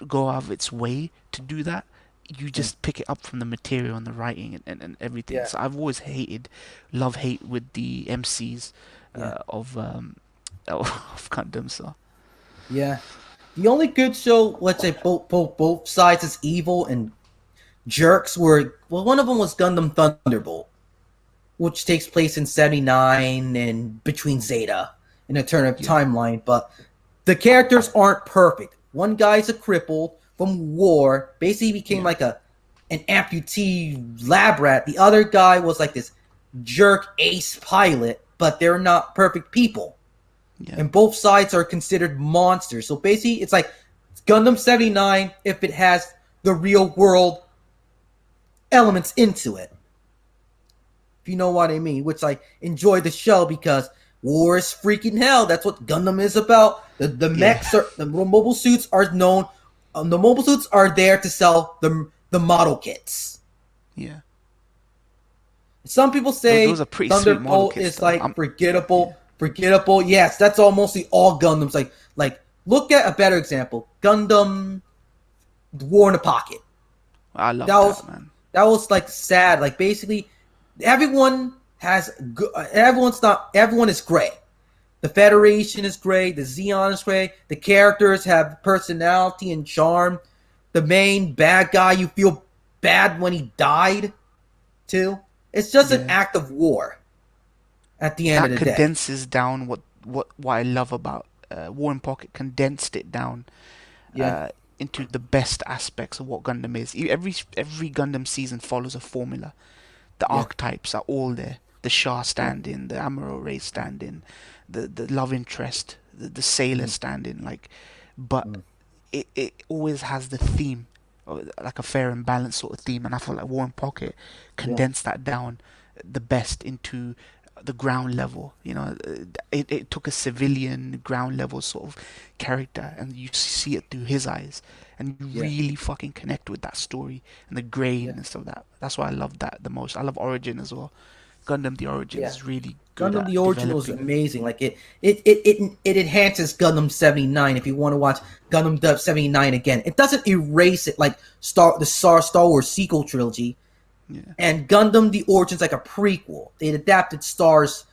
go out of its way to do that. You Yeah. just pick it up from the material and the writing, and everything. Yeah. So I've always hated, love hate with the MCs Yeah. of of Gundam. So Yeah. The only good show, let's say both sides is evil and jerks were, well, one of them was Gundam Thunderbolt, which takes place in '79 and between Zeta and a turn of yeah, timeline, but the characters aren't perfect. One guy's a cripple from war, basically became yeah, like an amputee lab rat. The other guy was like this jerk ace pilot, but they're not perfect people. yeah, And both sides are considered monsters. So basically, it's like Gundam 79 if it has the real world elements into it. If you know what I mean. Which I enjoy the show because war is freaking hell. That's what Gundam is about. The yeah, mechs are, the mobile suits are known. The mobile suits are there to sell the model kits. yeah. Some people Those say are pretty sweet model Thunderbolt kits, is though. like Yeah, forgettable. Yes, that's all mostly all Gundams. Like look at a better example. Gundam War in the Pocket. I That love was that, man. that was like sad. Like basically, everyone has everyone is great. The Federation is great. The Xeon is great. The characters have personality and charm. The main bad guy, you feel bad when he died too. It's just an Yeah, act of war at the end of that the day. condenses down what I love about War and Pocket. Condensed it down Yeah, uh, into the best aspects of what Gundam is. Every Gundam season follows a formula. The yeah, archetypes are all there. The Shah yeah, stand-in, the Amuro Ray stand-in, the love interest, the sailor mm, stand-in. Like, but mm, it always has the theme, like a fair and balanced sort of theme. And I feel like War and Pocket yeah, condensed that down the best into the ground level. It took a civilian ground level sort of character, and you see it through his eyes, and you yeah, really fucking connect with that story and the yeah, grain and stuff. That's why I love that the most. I love Origin as well. Gundam the Origin yeah. is really good Gundam at the Origin was developing. amazing. Like it enhances Gundam 79 if you want to watch Gundam 79 again. It doesn't erase it like Star Wars sequel trilogy. Yeah, And Gundam the Origin's like a prequel. They adapted Star's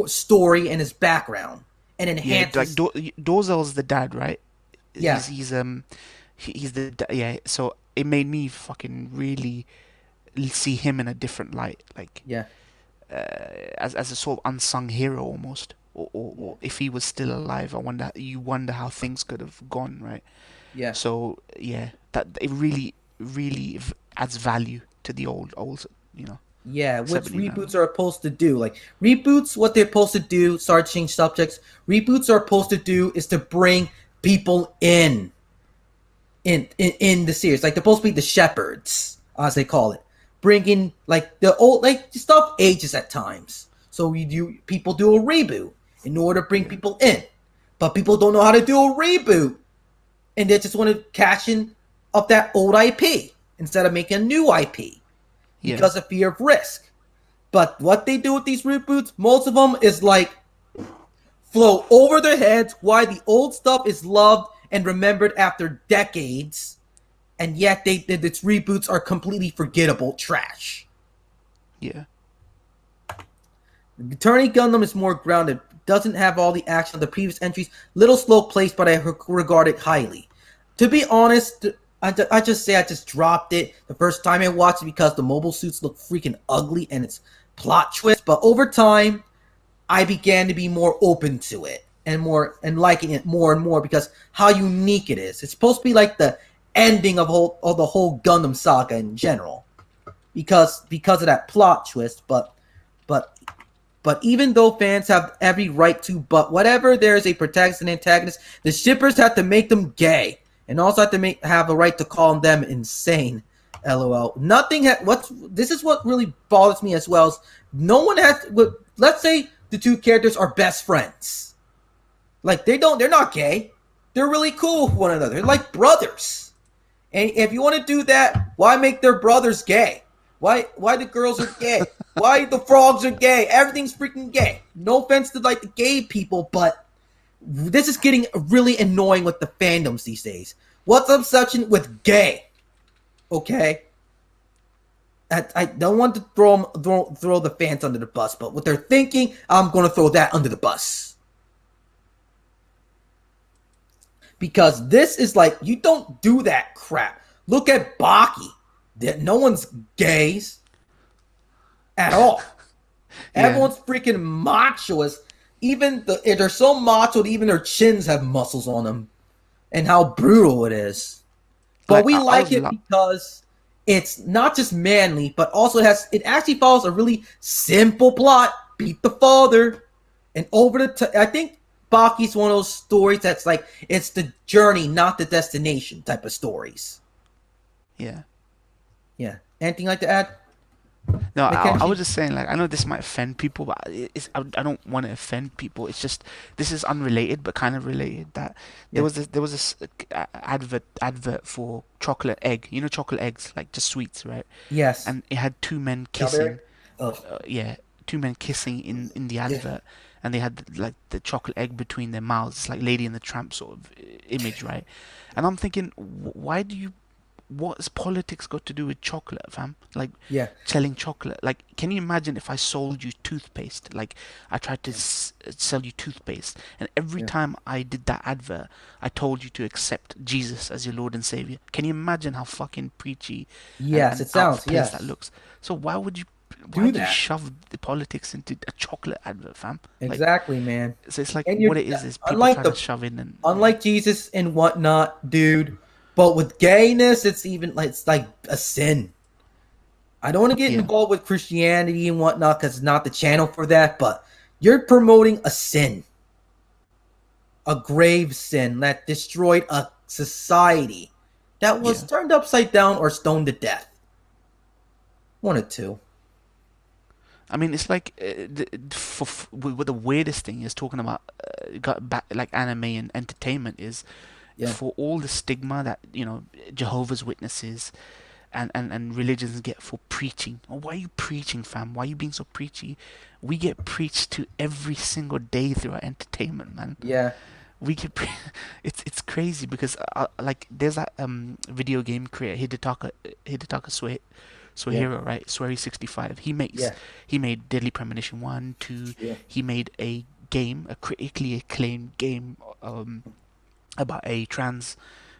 story and his background and yeah. Like enhances. Dorzel's the dad, right? Yeah, He's yeah. So it made me fucking really see him in a different light, like yeah, as a sort of unsung hero almost. yeah, Or if he was still alive, you wonder how things could have gone, right? yeah. So yeah, that it really adds value to the old Yeah, which 79. reboots are supposed to do. Like reboots, what they're supposed to do, sorry to change subjects. Reboots are supposed to do is to bring people in the series. Like they're supposed to be the shepherds, as they call it. Bringing like the old like stuff ages at times. So people do a reboot in order to bring Yeah, people in. But people don't know how to do a reboot. And they just want to cash in of that old IP instead of making a new IP yeah, because of fear of risk. But what they do with these reboots, most of them is like flow over their heads why the old stuff is loved and remembered after decades, and yet its reboots are completely forgettable trash. yeah, Returning Gundam is more grounded, doesn't have all the action of the previous entries, little slow paced, but I regard it highly. To be honest, I just say I just dropped it the first time I watched it because the mobile suits look freaking ugly and it's plot twist. But over time, I began to be more open to it and liking it more and more because how unique it is. It's supposed to be like the ending of the whole Gundam saga in general because of that plot twist. But but even though fans have every right to, but whatever there is a protagonist and antagonist, the shippers have to make them gay and also have to have a right to call them insane. LOL. Nothing. This is what really bothers me as well. Is no one has. Let's say the two characters are best friends. Like they're not gay. They're really cool with one another. They're like brothers. And if you want to do that, why make their brothers gay? Why the girls are gay? Why the frogs are gay? Everything's freaking gay. No offense to like the gay people, but this is getting really annoying with the fandoms these days. What's the obsession with gay? Okay, I don't want to throw the fans under the bus, but what they're thinking, I'm going to throw that under the bus. Because this is like, you don't do that crap. Look at Baki. No one's gays at all. Yeah. Everyone's freaking machoist. They're so macho that even their chins have muscles on them. And how brutal it is. But Like we I like was it because it's not just manly, but also it actually follows a really simple plot. Beat the father. And I think Baki's one of those stories that's like, it's the journey, not the destination type of stories. Yeah. Yeah. Anything like to add? No, I Makenshi? was just saying, like, I know this might offend people, but I don't want to offend people. It's just, this is unrelated, but kind of related. That Yeah. there was this advert for chocolate egg. You know, chocolate eggs, like just sweets, right? Yes. And it had two men Strawberry? kissing. Oh, Yeah, two men kissing in the yeah. advert, and they had like the chocolate egg between their mouths. It's like Lady and the Tramp sort of image, right? And I'm thinking, why do you? What's politics got to do with chocolate, fam? Like Yeah. selling chocolate. Like, can you imagine if I sold you toothpaste? Like, I tried to sell you toothpaste, and every Yeah. time I did that advert, I told you to accept Jesus as your Lord and Savior. Can you imagine how fucking preachy Yes, and it out sounds, of place that yes. looks? So why Do do you that. shove the politics into a chocolate advert, fam? Like, Exactly, man. so it's like And what it is people unlike try to the shove in, and yeah, unlike Jesus and whatnot, dude. But with gayness, it's like a sin. I don't want to get yeah, involved with Christianity and whatnot because it's not the channel for that. But you're promoting a sin, a grave sin that destroyed a society that was yeah. turned upside down or stoned to death. One or two. I mean, it's like what the weirdest thing is talking about got back like anime and entertainment is Yeah. for all the stigma that Jehovah's Witnesses and religions get for preaching. Oh, why are you preaching, fam? Why are you being so preachy? We get preached to every single day through our entertainment, man. Yeah. We get it's crazy because like there's that video game creator Hidetaka Yeah. Suehiro, right? Swery65. Yeah. He made Deadly Premonition 1, 2. Yeah. He made a critically acclaimed game about a trans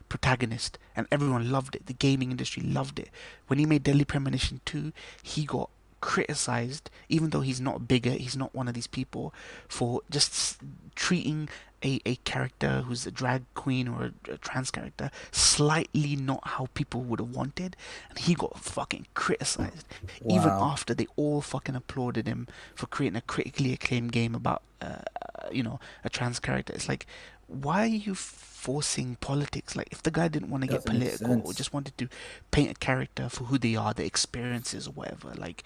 protagonist, and everyone loved it. The gaming industry loved it. When he made Deadly Premonition 2, he got criticized, even though he's not bigger, he's not one of these people, for just treating a character who's a drag queen or a trans character slightly not how people would have wanted, and he got fucking criticized even Wow. after they all fucking applauded him for creating a critically acclaimed game about a trans character. It's like, why are you forcing politics? Like, if the guy didn't want to get Doesn't make political or sense. just wanted to paint a character for who they are, their experiences or whatever, like,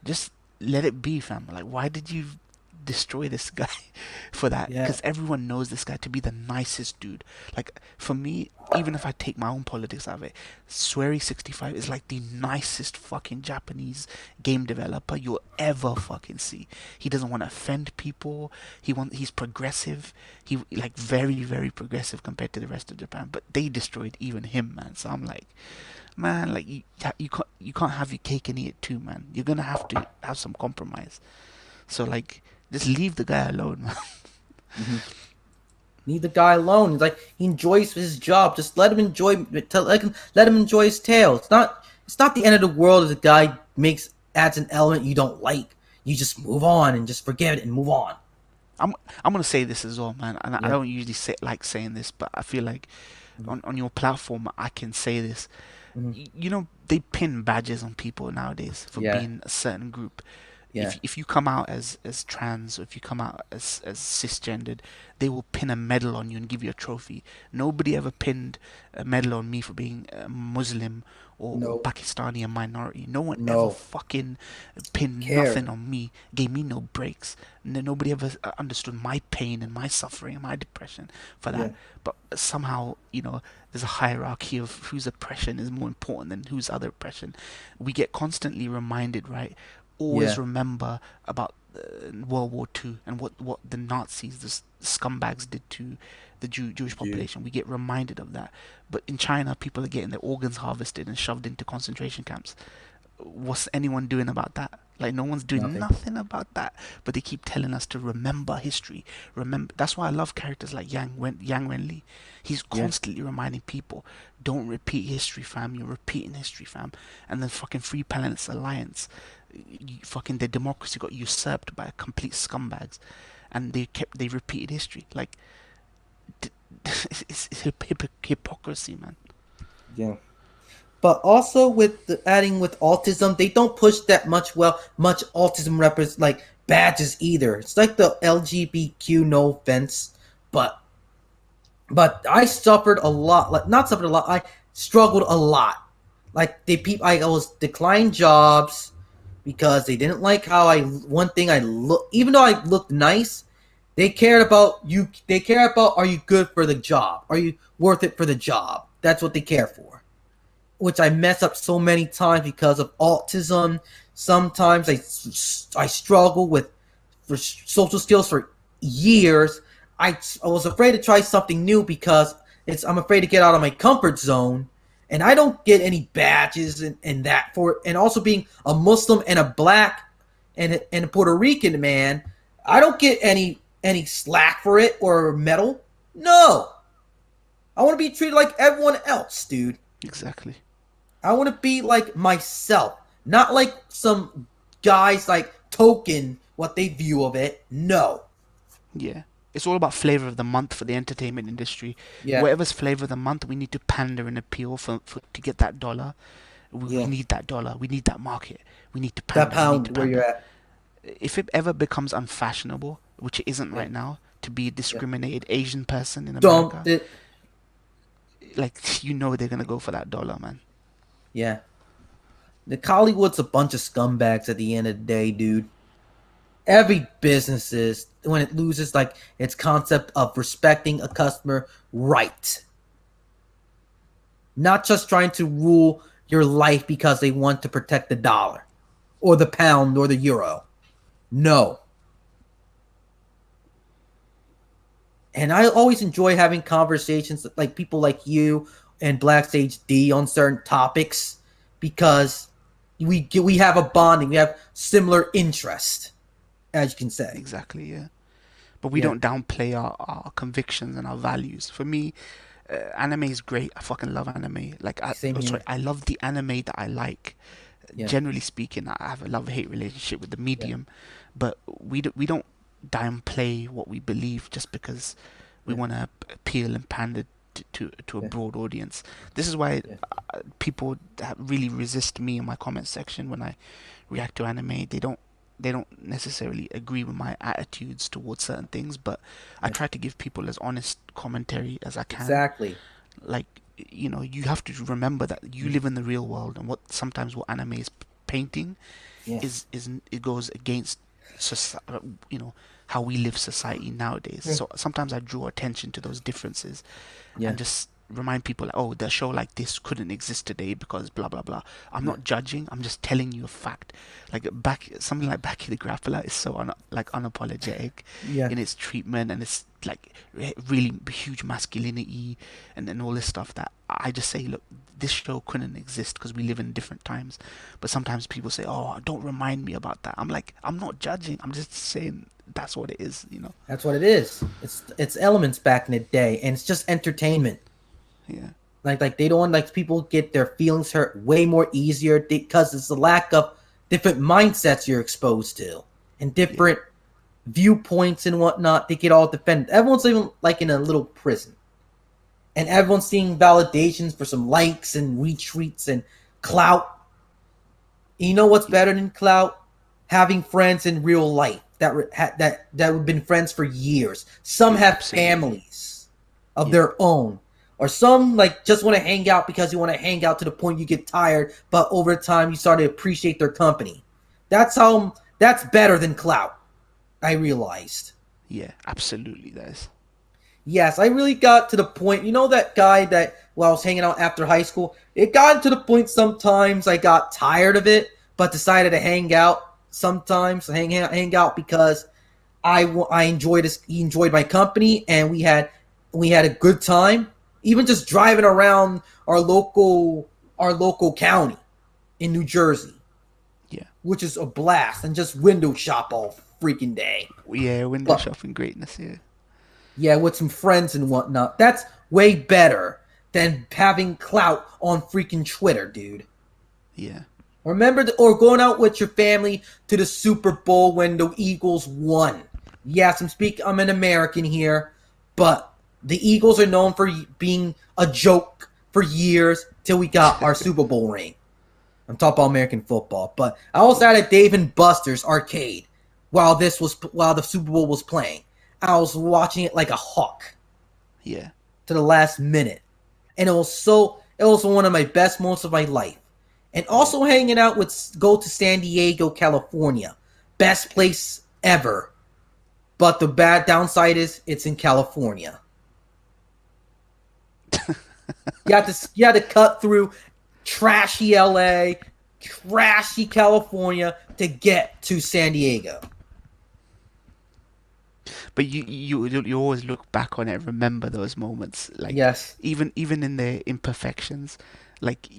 just let it be, fam. Like, why did you destroy this guy for that? Yeah. Because everyone knows this guy to be the nicest dude. Like, for me, even if I take my own politics out of it, Swery65 is like the nicest fucking Japanese game developer you'll ever fucking see. He doesn't want to offend people. He's progressive. He like very very progressive compared to the rest of Japan. But they destroyed even him, man. So I'm like, man, like you can't have your cake and eat it too, man. You're gonna have to have some compromise. So like, just leave the guy alone, man. Mm-hmm. Leave the guy alone. It's like he enjoys his job. Just let him let him enjoy his tale. It's not the end of the world if the guy adds an element you don't like. You just move on and just forget it and move on. I'm I'm gonna say this as well, man. And I Yeah. don't usually like saying this, but I feel like Mm-hmm. on your platform I can say this. Mm-hmm. You know, they pin badges on people nowadays for Yeah. being a certain group. Yeah. If you come out as trans, or if you come out as cisgendered, they will pin a medal on you and give you a trophy. Nobody ever pinned a medal on me for being a Muslim or No. Pakistani, a minority. No one ever No. fucking pinned Care. nothing on me, gave me no breaks. Nobody ever understood my pain and my suffering and my depression for that. Yeah. But somehow, there's a hierarchy of whose oppression is more important than whose other oppression. We get constantly reminded, right? Always Yeah. remember about World War II and what the Nazis, the scumbags, did to the Jewish Dude. population. We get reminded of that. But in China, people are getting their organs harvested and shoved into concentration camps. What's anyone doing about that? Like, no one's doing Nothing. nothing about that. But they keep telling us to remember history. Remember. That's why I love characters like Yang Wenli. He's Yeah. constantly reminding people, don't repeat history, fam. You're repeating history, fam. And then fucking Free Planet's Alliance, fucking their democracy got usurped by complete scumbags, and they repeated history. Like, it's hypocrisy, man. Yeah. But also with adding with autism, they don't push that much autism like badges either. It's like the LGBTQ, no offense, but I suffered a lot. Like, not suffered a lot. I struggled a lot. Like I was declined jobs because they didn't like how I. One thing I look, even though I looked nice, they cared about you. They care about, are you good for the job? Are you worth it for the job? That's what they care for. Which I mess up so many times because of autism. Sometimes I struggle with for social skills for years. I was afraid to try something new because I'm afraid to get out of my comfort zone, and I don't get any badges and that for. And also being a Muslim and a black and a Puerto Rican man, I don't get any slack for it or medal. No, I want to be treated like everyone else, dude. Exactly. I want to be like myself, not like some guys like token what they view of it. No. Yeah. It's all about flavor of the month for the entertainment industry. Yeah. Whatever's flavor of the month, we need to pander and appeal for to get that dollar. We Yeah. need that dollar. We need that market. We need to That pander. We need to pound where you're pander. at. If it ever becomes unfashionable, which it isn't Yeah. right now, to be a Yeah. discriminated Asian person in Dump America, it. like, they're gonna go for that dollar, man. Yeah. The Hollywood's a bunch of scumbags at the end of the day, dude. Every business is when it loses like its concept of respecting a customer right. Not just trying to rule your life because they want to protect the dollar or the pound or the euro. No. And I always enjoy having conversations with like people like you and Black Sage D on certain topics because we have a bonding, we have similar interest, as you can say. Exactly, yeah. But we Yeah, don't downplay our convictions and our values. For me, anime is great. I fucking love anime. Like, same sorry, here. I love the anime that I like. Yeah, Generally speaking, I have a love-hate relationship with the yeah, medium, but we don't downplay what we believe just because we yeah, want to appeal and pander to a yeah, broad audience. This is why yeah, people really resist me in my comment section when I react to anime. They don't necessarily agree with my attitudes towards certain things, but I yeah. try to give people as honest commentary as I can. Exactly. Like, you have to remember that you Mm. live in the real world, and what anime is painting Yeah, is it goes against you know how we live society nowadays. yeah, So sometimes I draw attention to those differences yeah, and just remind people, like, oh, the show like this couldn't exist today because blah blah blah. I'm yeah, not judging. I'm just telling you a fact. Like, something like Back in the Grappler is so unapologetic yeah, in its treatment, and it's like really huge masculinity and all this stuff that I just say, look, this show couldn't exist because we live in different times. But sometimes people say, oh, don't remind me about that. I'm like, I'm not judging. I'm just saying that's what it is. That's what it is. It's elements back in the day, and it's just entertainment. Yeah. Like they don't like people get their feelings hurt way more easier because it's the lack of different mindsets you're exposed to and Yeah. different viewpoints and whatnot. They get all defended. Everyone's living like in a little prison, and everyone's seeing validations for some likes and retweets and clout. You know what's Yeah. better than clout? having friends in real life that have been friends for years. Some Yeah, have absolutely. families of Yeah, their own, or some like just want to hang out because you want to hang out to the point you get tired, but over time you start to appreciate their company. That's better than clout. I realized. yeah, absolutely. That is. Yes, I really got to the point. You know that guy that while I was hanging out after high school, it got to the point sometimes I got tired of it, but decided to hang out sometimes, hang out because I enjoyed this. He enjoyed my company, and we had a good time. Even just driving around our local county in New Jersey, Yeah, which is a blast, and just window shop all freaking day. yeah, window But shopping greatness. Yeah, yeah, with some friends and whatnot. That's way better than having clout on freaking Twitter, dude. yeah, Or going out with your family to the Super Bowl when the Eagles won. Yes, I'm an American here, but the Eagles are known for being a joke for years till we got our Super Bowl ring. I'm talking about American football, but I was yeah, at a Dave and Buster's arcade while the Super Bowl was playing. I was watching it like a hawk yeah. to the last minute, and it was one of my best moments of my life. And Yeah. also hanging out with go to San Diego, California, best place ever. But the bad downside is it's in California. You had to cut through trashy LA, trashy California to get to San Diego. But you always look back on it, remember those moments, like Yes, even in their imperfections, like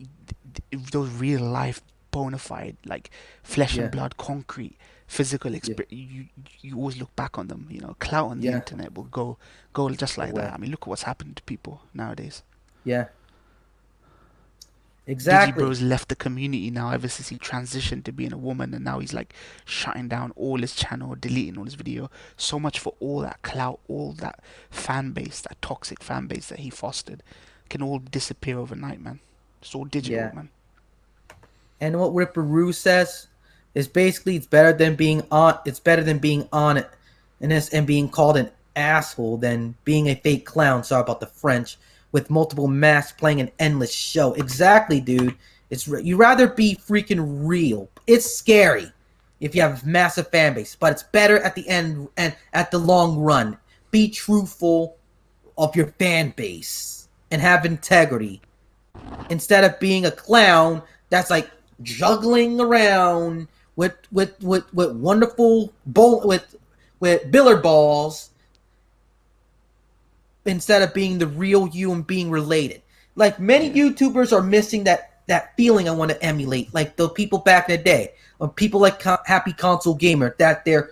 those real life bona fide, like flesh and yeah, blood, concrete, physical yeah, experience. You always look back on them. You know, clout on the yeah, internet will go just like that. away. I mean, look at what's happened to people nowadays. Yeah, exactly. Digibro's left the community now ever since he transitioned to being a woman, and now he's like shutting down all his channel, deleting all his video. So much for all that clout, all that fan base, that toxic fan base that he fostered, can all disappear overnight, man. It's all digital, Yeah. man. And what Ripperoo says is basically it's better than being on it and being called an asshole than being a fake clown, sorry about the French, with multiple masks playing an endless show. Exactly, dude. You rather be freaking real. It's scary if you have a massive fan base, but it's better at the end and at the long run. Be truthful of your fan base and have integrity instead of being a clown that's like juggling around with wonderful with billard balls instead of being the real you and being related. Like many Yeah, YouTubers are missing that feeling I want to emulate, like the people back in the day, or people like Happy Console Gamer, that they're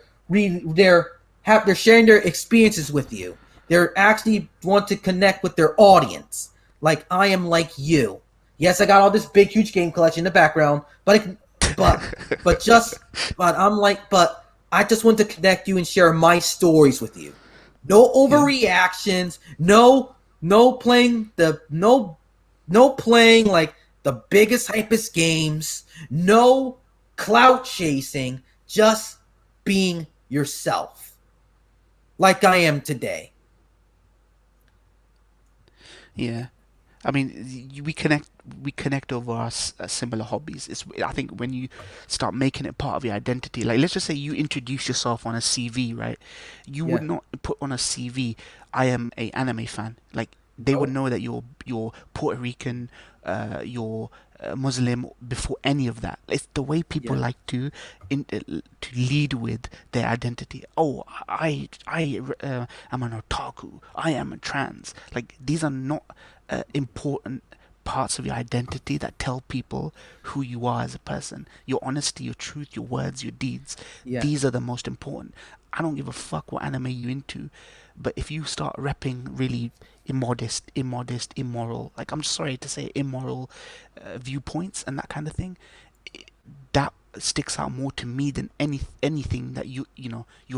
sharing their experiences with you. They're actually want to connect with their audience. Like I am like you. Yes, I got all this big huge game collection in the background, but but just but I just want to connect you and share my stories with you. No yeah, overreactions. No playing like the biggest hypest games. No clout chasing. Just being yourself, like I am today. yeah. I mean, we connect over our similar hobbies. It's I think when you start making it part of your identity. Like let's just say you introduce yourself on a CV, right? You would Yeah. not put on a CV, "I am a anime fan." Like they would Nope. know that you're Puerto Rican, you're Muslim before any of that. It's the way people Yeah. like to lead with their identity. Oh, I am an otaku. I am a trans. Like these are not important parts of your identity that tell people who you are as a person. Your honesty, your truth, your words, your deeds. Yeah. These are the most important. I don't give a fuck what anime you into, but if you start repping really immodest, immoral, like I'm sorry to say, immoral viewpoints and that kind of thing, that sticks out more to me than anything that you're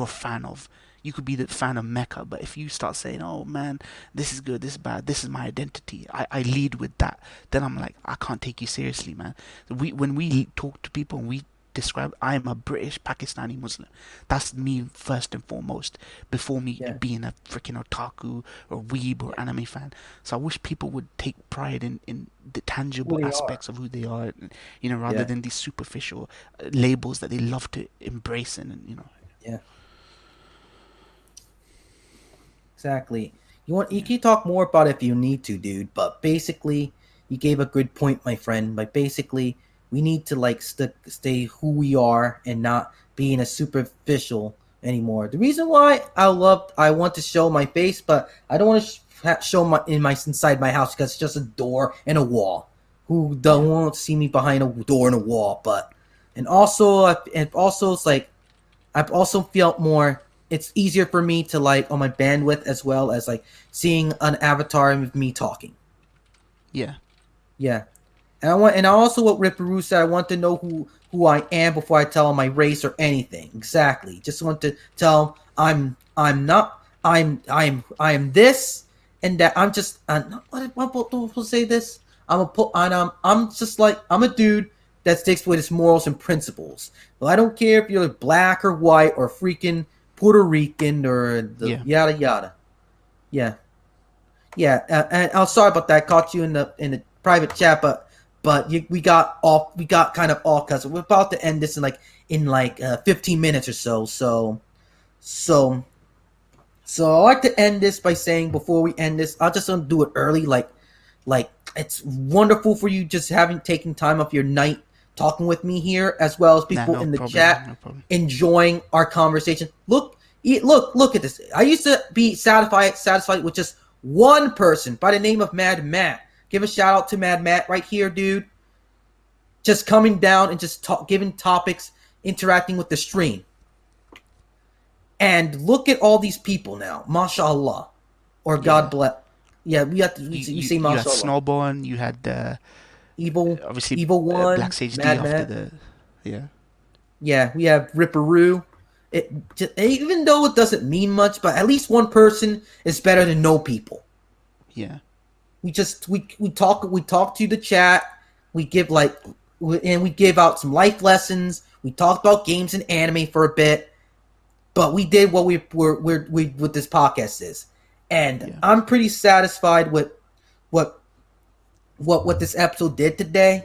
a fan of. You could be the fan of Mecha, but if you start saying, "Oh man, this is good, this is bad, this is my identity," I lead with that. Then I'm like, I can't take you seriously, man. When we talk to people and we describe. I am a British Pakistani Muslim. That's me first and foremost. Before me Yeah, being a freaking otaku or weeb or yeah. anime fan. So I wish people would take pride in the Who tangible they are. aspects of who they are, rather Yeah, than these superficial labels that they love to embrace and. yeah. Exactly. You Yeah, can talk more about it if you need to, dude. But basically, you gave a good point, my friend. But basically, we need to like stay who we are and not being a superficial anymore. The reason why I want to show my face, but I don't want to show my inside my house because it's just a door and a wall. Who yeah, don't want to see me behind a door and a wall? But and also it's like I've also felt more. It's easier for me to like on my bandwidth as well as like seeing an avatar of me talking. yeah. Yeah, and I also what Ripperoo said. I want to know who I am before I tell him my race or anything. Exactly. Just want to tell him I'm not I'm this and that. I'm just what people say this. I'm just like I'm a dude that sticks with his morals and principles. Well, I don't care if you're black or white or freaking Puerto Rican or the Yeah. yada yada. Yeah. Yeah, and I'm sorry about that. Caught you in the private chat, but we got kind of off because we're about to end this in 15 minutes or so. So so I like to end this by saying before we end this, I'll just do it early. Like it's wonderful for you just having taken time of your night talking with me here, as well as Nah, people no in the problem, man. chat No problem. enjoying our conversation. Look at this. I used to be satisfied with just one person by the name of Mad Matt. Give a shout out to Mad Matt right here, dude. Just coming down and just giving topics, interacting with the stream. And look at all these people now. MashaAllah. Or God Yeah. bless. Yeah, we have to You we you say you had MashaAllah. Snowborn. You had Evil obviously Evil Black One, Sage D Mad after Matt. the. Yeah. Yeah, we have Ripperoo. Even though it doesn't mean much, but at least one person is better than no people. Yeah. We talk to the chat. We give and we give out some life lessons. We talked about games and anime for a bit, but we did what we what this podcast is, and Yeah. I'm pretty satisfied with what what this episode did today,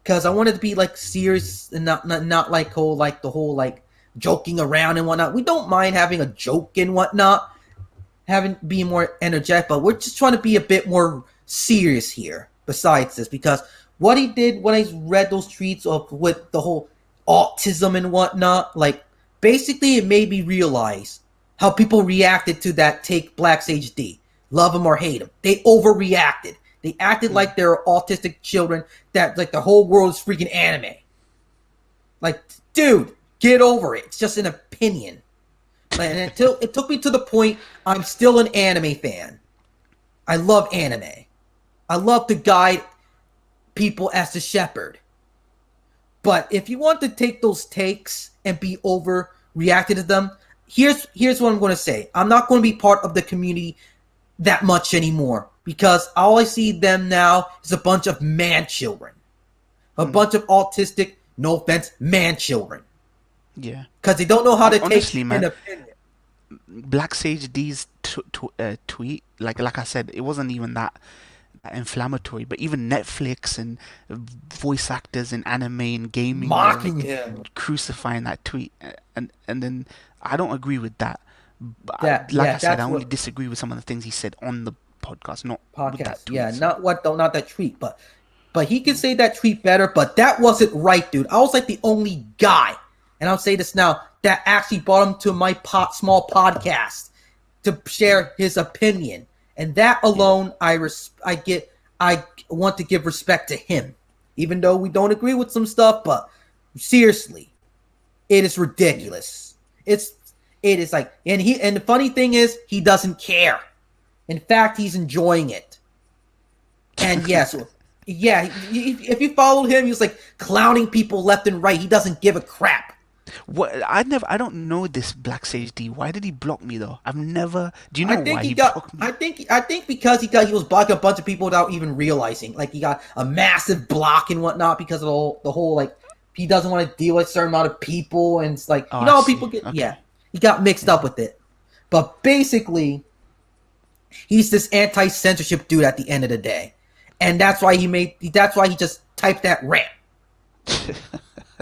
because I wanted to be like serious and not like the whole like joking around and whatnot. We don't mind having a joke and whatnot, having being more energetic, but we're just trying to be a bit more serious here. Besides this, because what he did when I read those tweets of with the whole autism and whatnot, like basically it made me realize how people reacted to that take Black Sage D. Love him or hate him. They overreacted. They acted Mm. like they're autistic children that like the whole world is freaking anime. Like, dude, get over it. It's just an opinion. And until it took me to the point I'm still an anime fan. I love anime. I love to guide people as the shepherd. But if you want to take those takes and be overreacted to them, here's what I'm going to say. I'm not going to be part of the community that much anymore because all I see them now is a bunch of man children, a Mm. bunch of autistic, no offense, man children, Yeah. because they don't know how to Honestly, take an man, opinion. Black Sage D's tweet, like I said, it wasn't even that inflammatory. But even Netflix and voice actors in anime and gaming were Mocking like him. crucifying that tweet, and then I don't agree with that. But like Yeah, I said, I that's only what disagree with some of the things he said on the podcast, not with podcast. that tweet. Yeah, So not that tweet, but he could yeah, say that tweet better. But that wasn't right, dude. I was like the only guy, and I'll say this now, that actually brought him to my small podcast to yeah, share his opinion, and that yeah, alone, I want to give respect to him, even though we don't agree with some stuff. But seriously, it is yeah. ridiculous. It is like, and the funny thing is, he doesn't care. In fact, he's enjoying it. And yes, yeah, if you followed him, he was like clowning people left and right. He doesn't give a crap. What I don't know this Black Sage D. Why did he block me though? I've never. Do you I know think why he he got. blocked me? I think because he was blocking a bunch of people without even realizing. Like he got a massive block and whatnot because of the whole like he doesn't want to deal with a certain amount of people, and it's like Oh, you I know how see. people get Okay. he got mixed up Yeah. with it. But basically, he's this anti-censorship dude at the end of the day, and that's why he just typed that rant.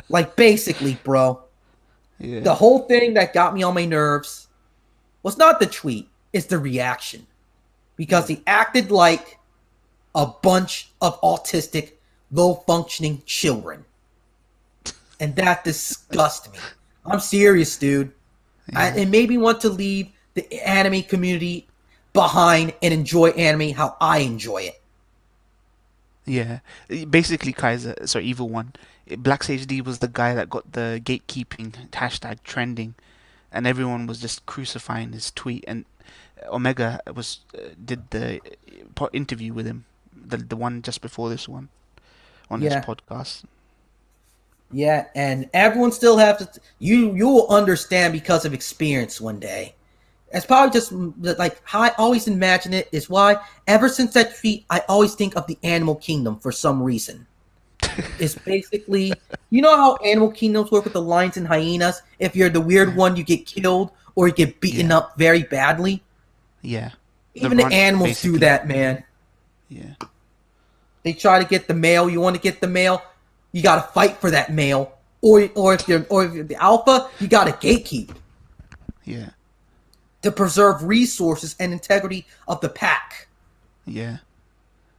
Like basically, bro, Yeah. the whole thing that got me on my nerves was not the tweet, it's the reaction because Yeah. he acted like a bunch of autistic, low functioning children. And that disgusts me. I'm serious, dude. Yeah. It made me want to leave the anime community behind and enjoy anime how I enjoy it. Yeah. Basically, Kaiser, sorry, Evil One. Black Sage D was the guy that got the gatekeeping hashtag trending, and everyone was just crucifying his tweet. And Omega was did the interview with him, the one just before this one on his Yeah, podcast. yeah, and everyone still have to. You will understand because of experience one day. It's probably just like how I always imagine it is why ever since that tweet I always think of the animal kingdom for some reason. It's basically you know how animal kingdoms work with the lions and hyenas. If you're the weird Yeah. one, you get killed or you get beaten Yeah. up very badly. Yeah. The Even the runt, animals do basically. that, man. Yeah. They try to get the male. You want to get the male, you got to fight for that male. Or if you're the alpha, you got to gatekeep Yeah. to preserve resources and integrity of the pack. Yeah.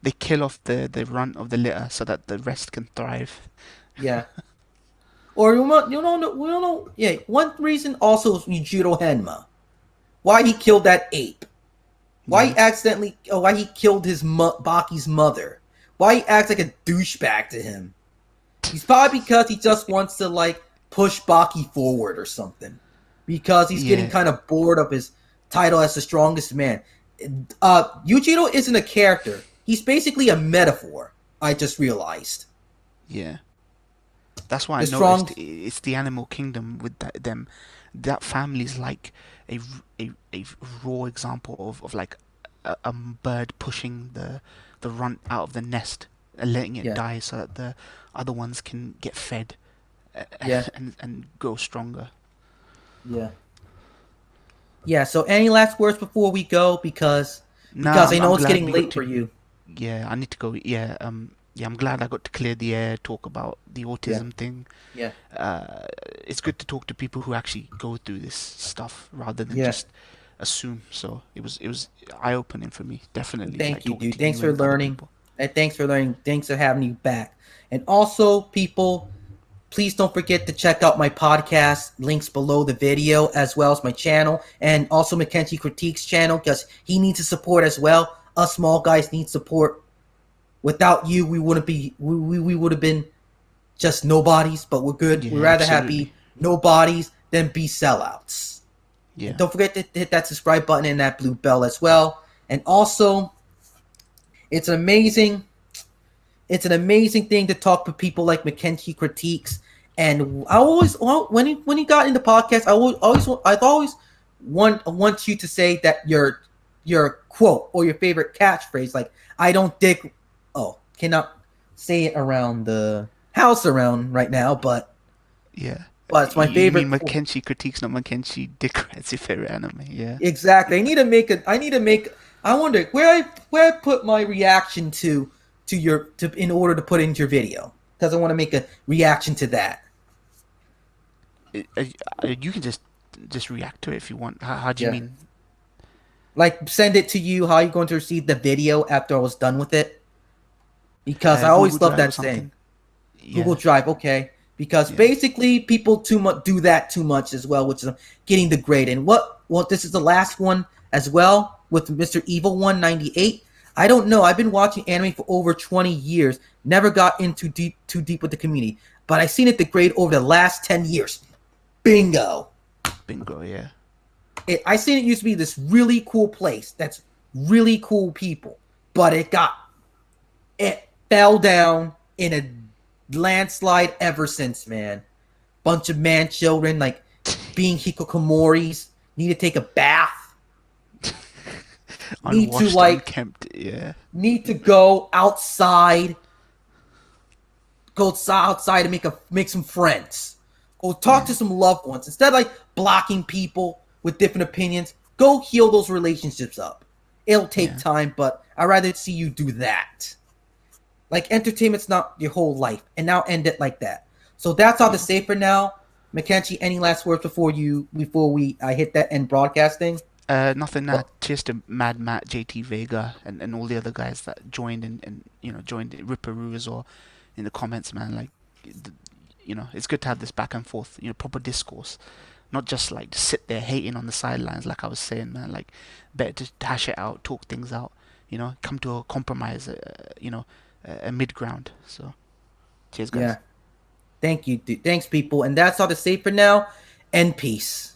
They kill off the runt of the litter so that the rest can thrive. Yeah. Or you know, yeah. One reason also is Yujiro Henma. Why he killed that ape? Why he Yeah. accidentally? Why he killed his Baki's mother? Why he acts like a douchebag to him? He's probably because he just wants to like push Baki forward or something. Because he's getting Yeah. kind of bored of his title as the strongest man. Yujiro isn't a character. He's basically a metaphor. I just realized Yeah. That's why I the strong. noticed it's the animal kingdom with them. That family's like a, a raw example of like a bird pushing the runt out of the nest and letting it Yeah, die so that the other ones can get fed yeah, and grow stronger. yeah. Yeah, so any last words before we go? Nah, Because I I'm know it's glad getting we got late to. for you. Yeah, I need to go. Yeah, yeah, I'm glad I got to clear the air, talk about the Yeah, autism thing. yeah, uh, it's good to talk to people who actually go through this stuff rather than yeah. just assume. So it was eye opening for me, definitely. Like Thank you, talking dude. to Thanks you for and other learning. people. And thanks for learning. Thanks for having you back. And also, people, please don't forget to check out my podcast. Links below the video, as well as my channel, and also Makenshi Critiques channel, because he needs the support as well. Us small guys need support. Without you, we wouldn't be. We would have been just nobodies. But we're good. We'd Yeah, rather have absolutely. be nobodies than be sellouts. And Yeah, don't forget to hit that subscribe button and that blue bell as well. And also, it's amazing. It's an amazing thing to talk with people like Makenshi Critiques. And I always, well, when he got in the podcast, I've always want you to say that your quote or your favorite catchphrase, like I don't dig. Oh, cannot say it around the house around right now, yeah. but it's my You favorite mean quote. Makenshi critiques, not Makenshi Dickrat's your favorite anime? Yeah. Exactly. I need to make a. I need to make. I wonder where I put my reaction to your to in order to put into your video because I want to make a reaction to that. You can just react to it if you want. How do you Yeah. mean? Like send it to you. How are you going to receive the video after I was done with it? Because I Google always love Drive or that saying. something? Google Yeah. Drive, okay. Because Yeah. basically people too much do that too much as well, which is getting the grade. And what well, this is the last one as well with Mr. Evil 198. I don't know. I've been watching anime for over 20 years. Never got into too deep with the community. But I seen it degrade over the last 10 years. Bingo. Bingo. Yeah. I seen it used to be this really cool place that's really cool people. But it fell down in a landslide ever since, man. Bunch of man children like being hikikomoris, need to take a bath, need to Unwashed, like unkempt. Yeah. need to go outside, go outside and make some friends. Go talk Yeah, to some loved ones instead of like blocking people with different opinions. Go heal those relationships up. It'll take yeah, time, but I'd rather see you do that. Like entertainment's not your whole life, and now end it like that. So that's all to yeah. say for now. Makenshi, any last words before we hit that end broadcasting? Nothing. Well, Cheers to Mad Matt, JT Vega, and all the other guys that joined and joined Ripperoo as well in the comments, man. Like, it's good to have this back and forth, proper discourse, not just like to sit there hating on the sidelines, like I was saying, man. Like, better to hash it out, talk things out, come to a compromise, a mid ground. So, cheers, guys. yeah. Thank you. Thanks, people. And that's all to say for now. And peace.